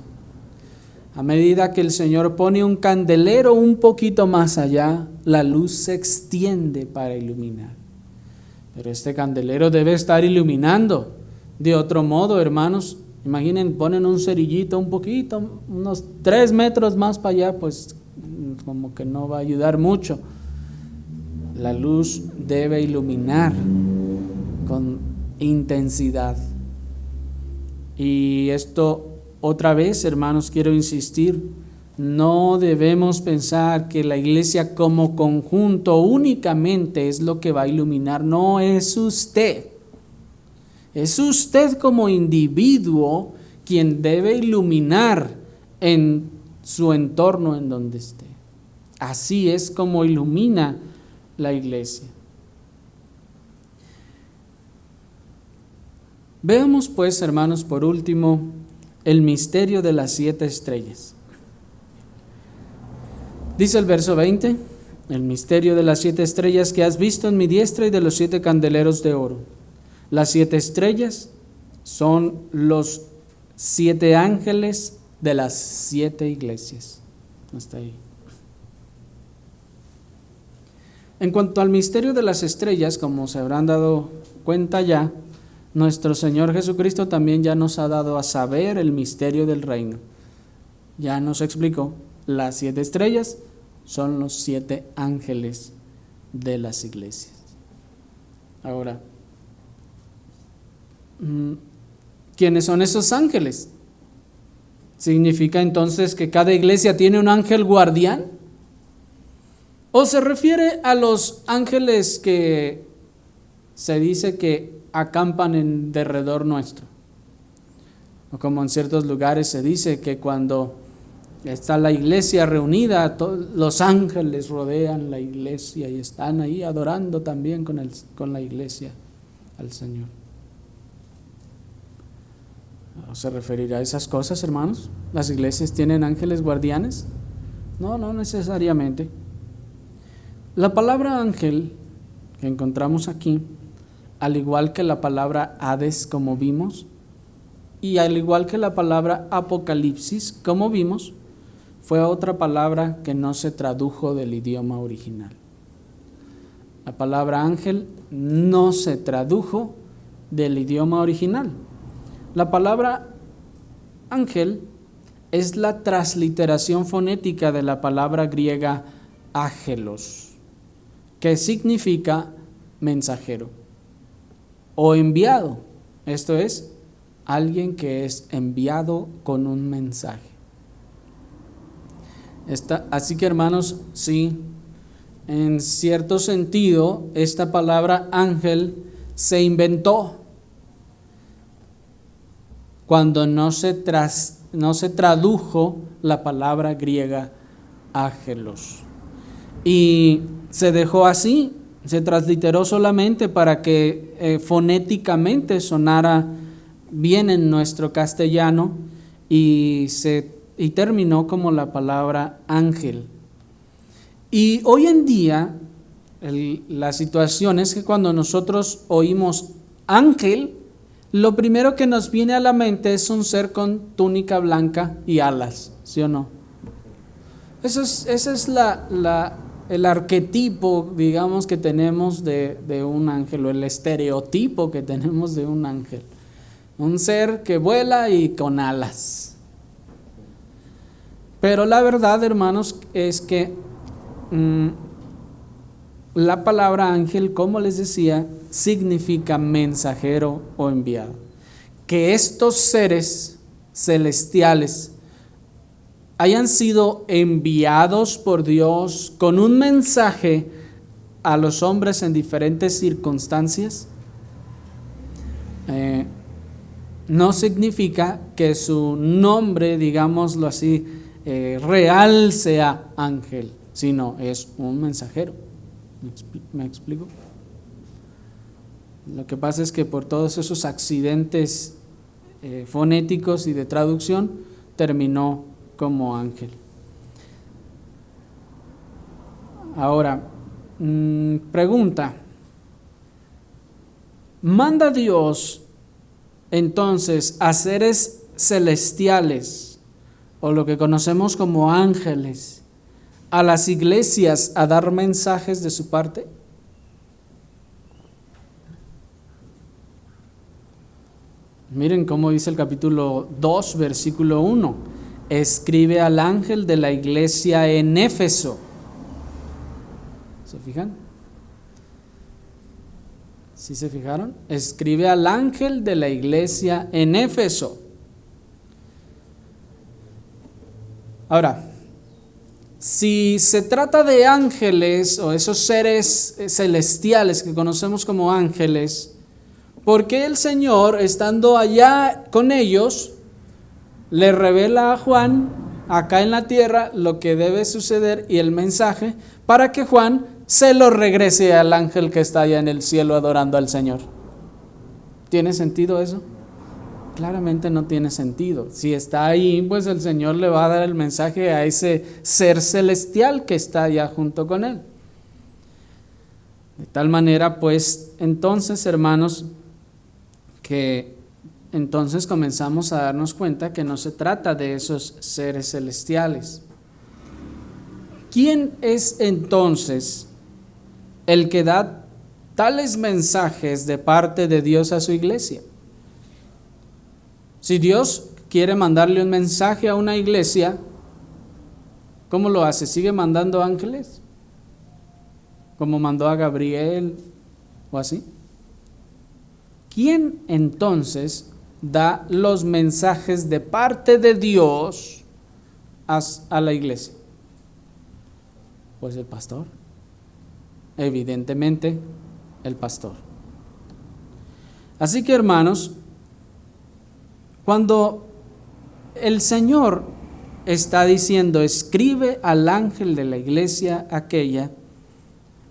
A medida que el Señor pone un candelero un poquito más allá, la luz se extiende para iluminar. Pero este candelero debe estar iluminando. De otro modo, hermanos, imaginen, ponen un cerillito un poquito, unos 3 metros más para allá, pues como que no va a ayudar mucho. La luz debe iluminar con intensidad. Y esto, otra vez, hermanos, quiero insistir, no debemos pensar que la iglesia como conjunto únicamente es lo que va a iluminar. No, es usted. Es usted como individuo quien debe iluminar en su entorno en donde esté. Así es como ilumina la iglesia. Veamos pues, hermanos, por último, el misterio de las 7 estrellas. Dice el verso 20, el misterio de las 7 estrellas que has visto en mi diestra y de los 7 candeleros de oro. Las 7 estrellas son los 7 ángeles de las 7 iglesias. Hasta ahí. En cuanto al misterio de las estrellas, como se habrán dado cuenta ya, nuestro Señor Jesucristo también ya nos ha dado a saber el misterio del reino. Ya nos explicó, las 7 estrellas son los 7 ángeles de las iglesias. Ahora, ¿quiénes son esos ángeles? ¿Significa entonces que cada iglesia tiene un ángel guardián? ¿O se refiere a los ángeles que se dice que acampan en derredor nuestro? O como en ciertos lugares se dice que cuando Está la iglesia reunida, los ángeles rodean la iglesia y están ahí adorando también con la iglesia al Señor. ¿No se referirá a esas cosas, hermanos? ¿Las iglesias tienen ángeles guardianes? No, no necesariamente. La palabra ángel que encontramos aquí, al igual que la palabra Hades, como vimos, y al igual que la palabra Apocalipsis, como vimos, fue otra palabra que no se tradujo del idioma original. La palabra ángel no se tradujo del idioma original. La palabra ángel es la transliteración fonética de la palabra griega ágelos, que significa mensajero o enviado. Esto es, alguien que es enviado con un mensaje. Así que, hermanos, sí, en cierto sentido, esta palabra ángel se inventó cuando no se tradujo la palabra griega ágelos. Y se dejó así, se transliteró solamente para que fonéticamente sonara bien en nuestro castellano y terminó como la palabra ángel. Y hoy en día la situación es que cuando nosotros oímos ángel, lo primero que nos viene a la mente es un ser con túnica blanca y alas, ¿sí o no? Ese es el arquetipo, digamos, que tenemos de un ángel, o el estereotipo que tenemos de un ángel. Un ser que vuela y con alas. Pero la verdad, hermanos, es que la palabra ángel, como les decía, significa mensajero o enviado. Que estos seres celestiales hayan sido enviados por Dios con un mensaje a los hombres en diferentes circunstancias, no significa que su nombre, digámoslo así, real sea ángel, sino es un mensajero. ¿Me explico? Lo que pasa es que por todos esos accidentes fonéticos y de traducción terminó como ángel. Ahora, pregunta: ¿manda Dios entonces a seres celestiales, o lo que conocemos como ángeles, a las iglesias a dar mensajes de su parte? Miren cómo dice el capítulo 2, versículo 1. Escribe al ángel de la iglesia en Éfeso. ¿Se fijan? ¿Sí se fijaron? Escribe al ángel de la iglesia en Éfeso. Ahora, si se trata de ángeles o esos seres celestiales que conocemos como ángeles, ¿por qué el Señor, estando allá con ellos, le revela a Juan acá en la tierra lo que debe suceder y el mensaje para que Juan se lo regrese al ángel que está allá en el cielo adorando al Señor? ¿Tiene sentido eso? Claramente no tiene sentido. Si está ahí, pues el Señor le va a dar el mensaje a ese ser celestial que está allá junto con él. De tal manera, pues, entonces, hermanos, que entonces comenzamos a darnos cuenta que no se trata de esos seres celestiales. ¿Quién es entonces el que da tales mensajes de parte de Dios a su iglesia? Si Dios quiere mandarle un mensaje a una iglesia, ¿cómo lo hace? ¿Sigue mandando ángeles? ¿Como mandó a Gabriel o así? ¿Quién entonces da los mensajes de parte de Dios a la iglesia? Pues el pastor. Evidentemente, el pastor. Así que, hermanos, cuando el Señor está diciendo, escribe al ángel de la iglesia aquella.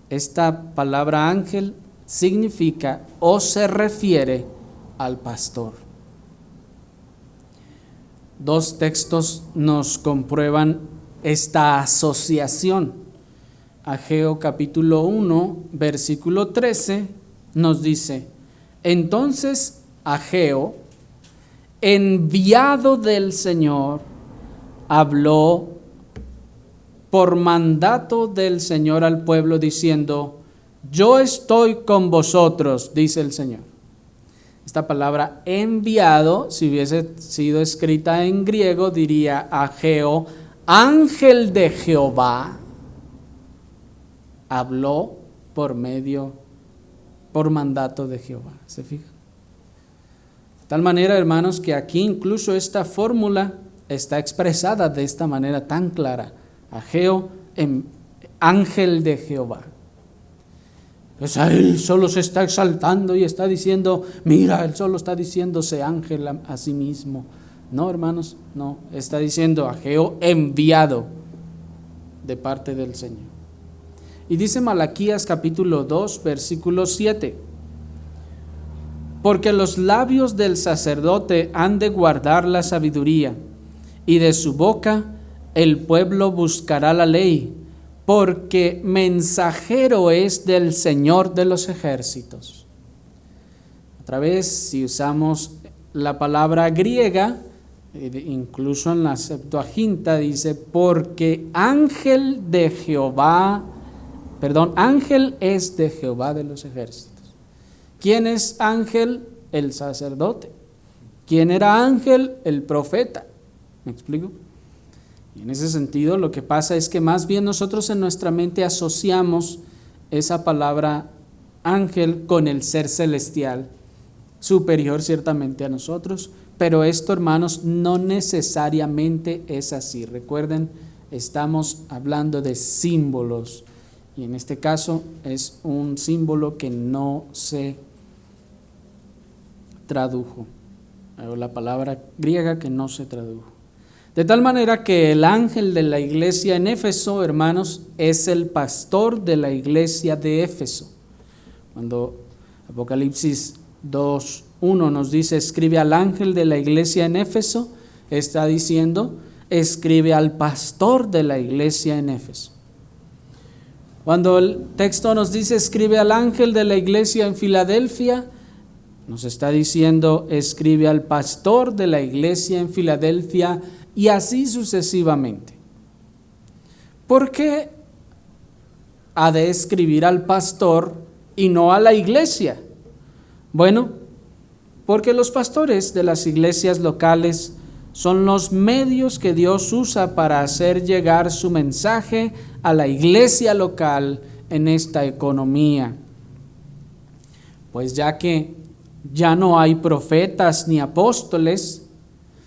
Esta palabra ángel significa o se refiere al pastor. Dos textos nos comprueban esta asociación. Ageo capítulo 1, versículo 13 nos dice, entonces Ageo, enviado del Señor, habló por mandato del Señor al pueblo diciendo, yo estoy con vosotros, dice el Señor. Esta palabra enviado, si hubiese sido escrita en griego, diría Ageo, ángel de Jehová, habló por mandato de Jehová. ¿Se fijan? De tal manera, hermanos, que aquí incluso esta fórmula está expresada de esta manera tan clara. Ageo, ángel de Jehová. Pues a él solo se está exaltando y está diciendo, mira, él solo está diciéndose ángel a sí mismo. No, hermanos, no. Está diciendo Ageo enviado de parte del Señor. Y dice Malaquías capítulo 2, versículo 7. Porque los labios del sacerdote han de guardar la sabiduría, y de su boca el pueblo buscará la ley, porque mensajero es del Señor de los ejércitos. Otra vez, si usamos la palabra griega, incluso en la Septuaginta dice, porque ángel es de Jehová de los ejércitos. ¿Quién es ángel? El sacerdote. ¿Quién era ángel? El profeta. ¿Me explico? Y en ese sentido lo que pasa es que más bien nosotros en nuestra mente asociamos esa palabra ángel con el ser celestial, superior ciertamente a nosotros, pero esto, hermanos, no necesariamente es así. Recuerden, estamos hablando de símbolos y en este caso es un símbolo que no se tradujo, o la palabra griega que no se tradujo. De tal manera que el ángel de la iglesia en Éfeso, hermanos, es el pastor de la iglesia de Éfeso. Cuando Apocalipsis 2:1 nos dice, escribe al ángel de la iglesia en Éfeso, está diciendo, escribe al pastor de la iglesia en Éfeso. Cuando el texto nos dice, escribe al ángel de la iglesia en Filadelfia, nos está diciendo, escribe al pastor de la iglesia en Filadelfia, y así sucesivamente. ¿Por qué ha de escribir al pastor y no a la iglesia? Bueno, porque los pastores de las iglesias locales son los medios que Dios usa para hacer llegar su mensaje a la iglesia local en esta economía. Pues ya que ya no hay profetas ni apóstoles,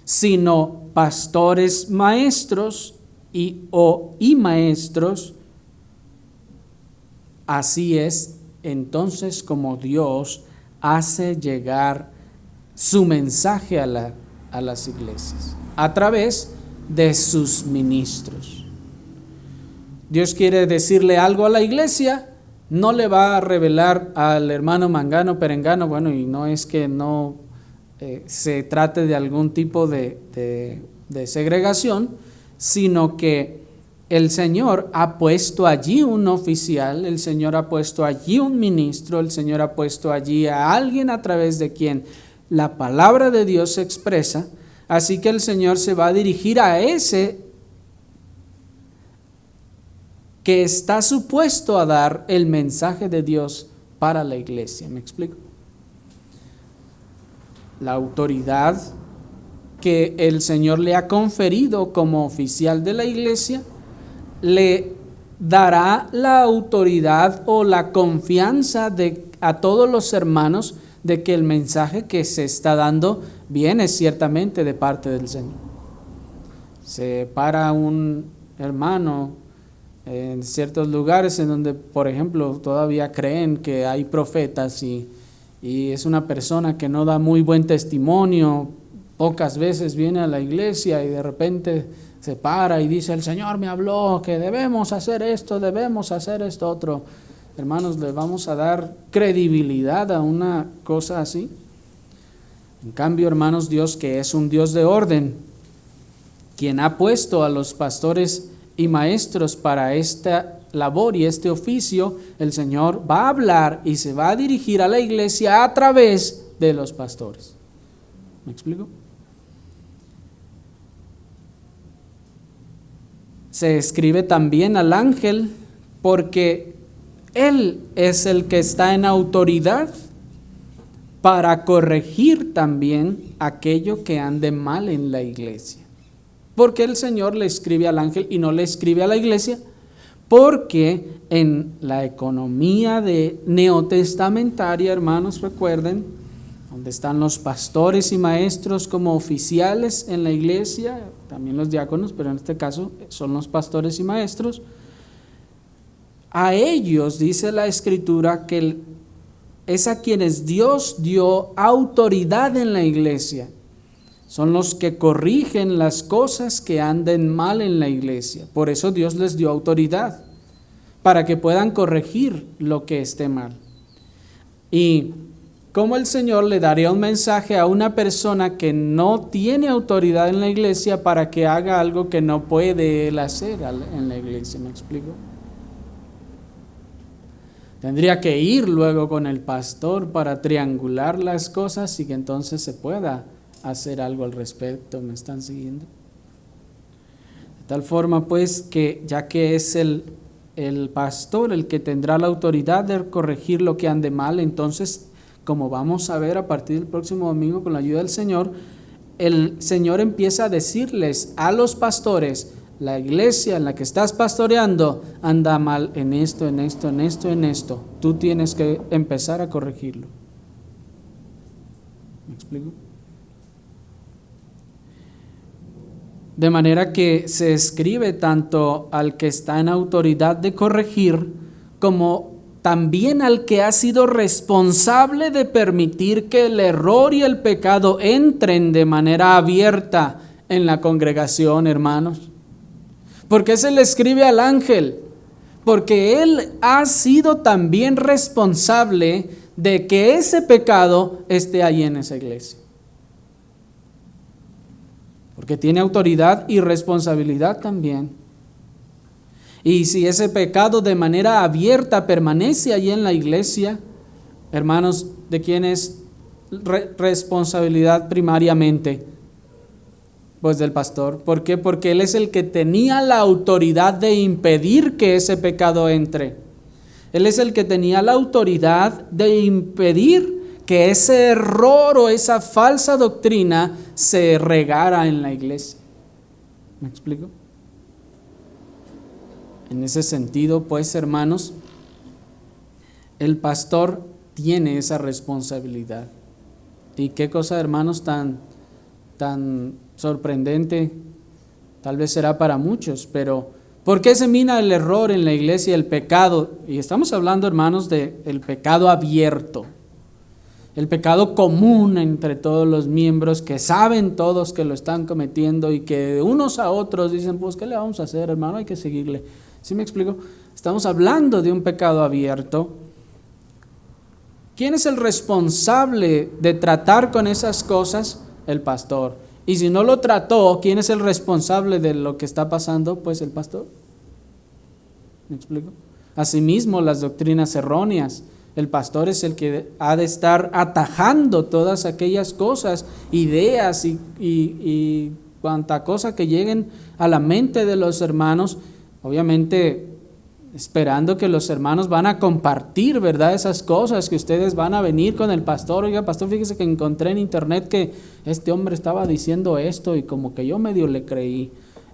sino pastores maestros y maestros, así es entonces como Dios hace llegar su mensaje a las iglesias, a través de sus ministros. Dios quiere decirle algo a la iglesia, no le va a revelar al hermano mangano, perengano, bueno, y no es que no se trate de algún tipo de segregación, sino que el Señor ha puesto allí un oficial, el Señor ha puesto allí un ministro, el Señor ha puesto allí a alguien a través de quien la palabra de Dios se expresa, así que el Señor se va a dirigir a ese que está supuesto a dar el mensaje de Dios para la iglesia. ¿Me explico? La autoridad que el Señor le ha conferido como oficial de la iglesia le dará la autoridad o la confianza a todos los hermanos de que el mensaje que se está dando viene ciertamente de parte del Señor. Se para un hermano en ciertos lugares en donde, por ejemplo, todavía creen que hay profetas y es una persona que no da muy buen testimonio, pocas veces viene a la iglesia y de repente se para y dice, el Señor me habló que debemos hacer esto otro. Hermanos, ¿le vamos a dar credibilidad a una cosa así? En cambio, hermanos, Dios, que es un Dios de orden, quien ha puesto a los pastores y maestros para esta labor y este oficio, el Señor va a hablar y se va a dirigir a la iglesia a través de los pastores. ¿Me explico? Se escribe también al ángel porque él es el que está en autoridad para corregir también aquello que ande mal en la iglesia. Porque el Señor le escribe al ángel y no le escribe a la iglesia, porque en la economía neotestamentaria, hermanos, recuerden, donde están los pastores y maestros como oficiales en la iglesia, también los diáconos, pero en este caso son los pastores y maestros. A ellos dice la Escritura que es a quienes Dios dio autoridad en la iglesia. Son los que corrigen las cosas que anden mal en la iglesia. Por eso Dios les dio autoridad, para que puedan corregir lo que esté mal. Y ¿cómo el Señor le daría un mensaje a una persona que no tiene autoridad en la iglesia para que haga algo que no puede él hacer en la iglesia? ¿Me explico? Tendría que ir luego con el pastor para triangular las cosas y que entonces se pueda hacer algo al respecto. ¿Me están siguiendo? De tal forma pues que ya que es el pastor el que tendrá la autoridad de corregir lo que ande mal, entonces, como vamos a ver a partir del próximo domingo con la ayuda del Señor, el Señor empieza a decirles a los pastores: la iglesia en la que estás pastoreando anda mal en esto, en esto, en esto, en esto. Tú tienes que empezar a corregirlo. ¿Me explico? De manera que se escribe tanto al que está en autoridad de corregir, como también al que ha sido responsable de permitir que el error y el pecado entren de manera abierta en la congregación, hermanos. ¿Por qué se le escribe al ángel? Porque él ha sido también responsable de que ese pecado esté ahí en esa iglesia. Porque tiene autoridad y responsabilidad también. Y si ese pecado de manera abierta permanece allí en la iglesia, hermanos, ¿de quién es responsabilidad primariamente? Pues del pastor. ¿Por qué? Porque él es el que tenía la autoridad de impedir que ese pecado entre. Él es el que tenía la autoridad de impedir que ese error o esa falsa doctrina se regara en la iglesia. ¿Me explico? En ese sentido, pues, hermanos, el pastor tiene esa responsabilidad. Y qué cosa, hermanos, tan sorprendente, tal vez será para muchos, pero ¿por qué se mina el error en la iglesia, el pecado? Y estamos hablando, hermanos, del pecado abierto, el pecado común entre todos los miembros, que saben todos que lo están cometiendo y que de unos a otros dicen, pues, ¿qué le vamos a hacer, hermano? Hay que seguirle. ¿Sí me explico? Estamos hablando de un pecado abierto. ¿Quién es el responsable de tratar con esas cosas? El pastor. Y si no lo trató, ¿quién es el responsable de lo que está pasando? Pues el pastor. ¿Me explico? Asimismo, las doctrinas erróneas. El pastor es el que ha de estar atajando todas aquellas cosas, ideas y cuanta cosa que lleguen a la mente de los hermanos, obviamente esperando que los hermanos van a compartir, ¿verdad? Esas cosas, que ustedes van a venir con el pastor. Oiga, pastor, fíjese que encontré en internet que este hombre estaba diciendo esto y como que yo medio le creí.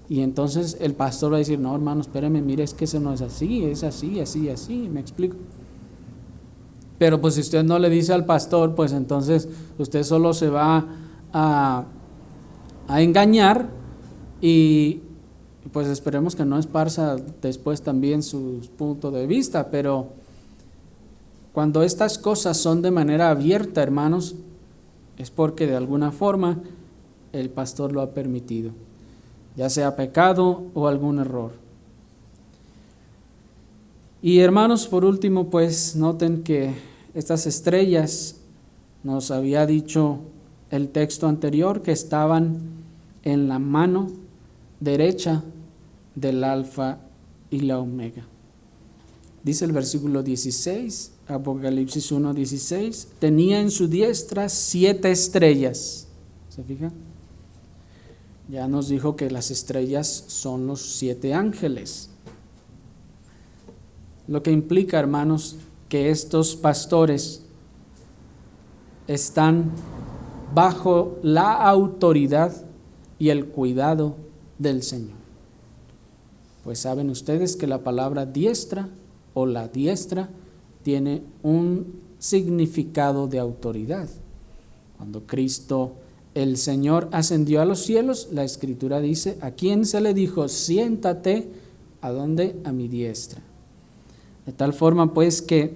Y entonces el pastor va a decir, no, hermano, espéreme, mire, es que eso no es así, es así, así, así, ¿me explico? Pero pues si usted no le dice al pastor, pues entonces usted solo se va a engañar y pues esperemos que no esparza después también su punto de vista. Pero cuando estas cosas son de manera abierta, hermanos, es porque de alguna forma el pastor lo ha permitido. ya sea pecado o algún error. Y hermanos, por último, pues noten que estas estrellas, nos había dicho el texto anterior, que estaban en la mano derecha del Alfa y la Omega. Dice el versículo 16, Apocalipsis 1:16, tenía en su diestra 7 estrellas. ¿Se fijan? Ya nos dijo que las estrellas son los 7 ángeles. Lo que implica, hermanos, que estos pastores están bajo la autoridad y el cuidado del Señor. Pues saben ustedes que la palabra diestra o la diestra tiene un significado de autoridad. Cuando Cristo, el Señor, ascendió a los cielos, la Escritura dice, ¿a quién se le dijo? Siéntate, ¿a dónde? A mi diestra. De tal forma pues que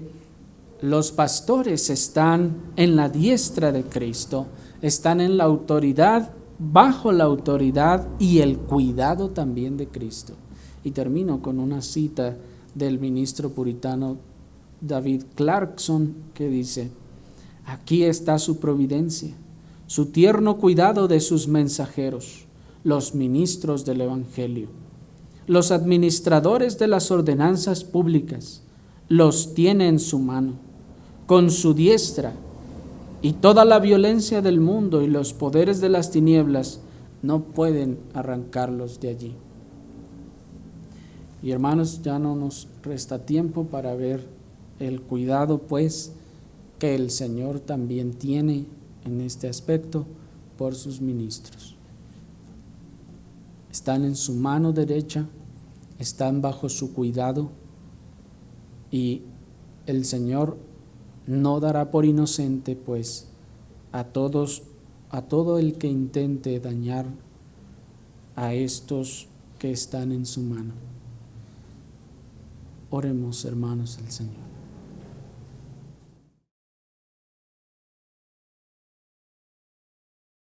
los pastores están en la diestra de Cristo, están en la autoridad, bajo la autoridad y el cuidado también de Cristo. Y termino con una cita del ministro puritano David Clarkson, que dice: aquí está su providencia, su tierno cuidado de sus mensajeros, los ministros del Evangelio, los administradores de las ordenanzas públicas, los tiene en su mano, con su diestra, y toda la violencia del mundo y los poderes de las tinieblas no pueden arrancarlos de allí. Y hermanos, ya no nos resta tiempo para ver el cuidado pues que el Señor también tiene en este aspecto por sus ministros. Están en su mano derecha, están bajo su cuidado, y el Señor no dará por inocente pues a todo el que intente dañar a estos que están en su mano. Oremos, hermanos, al Señor.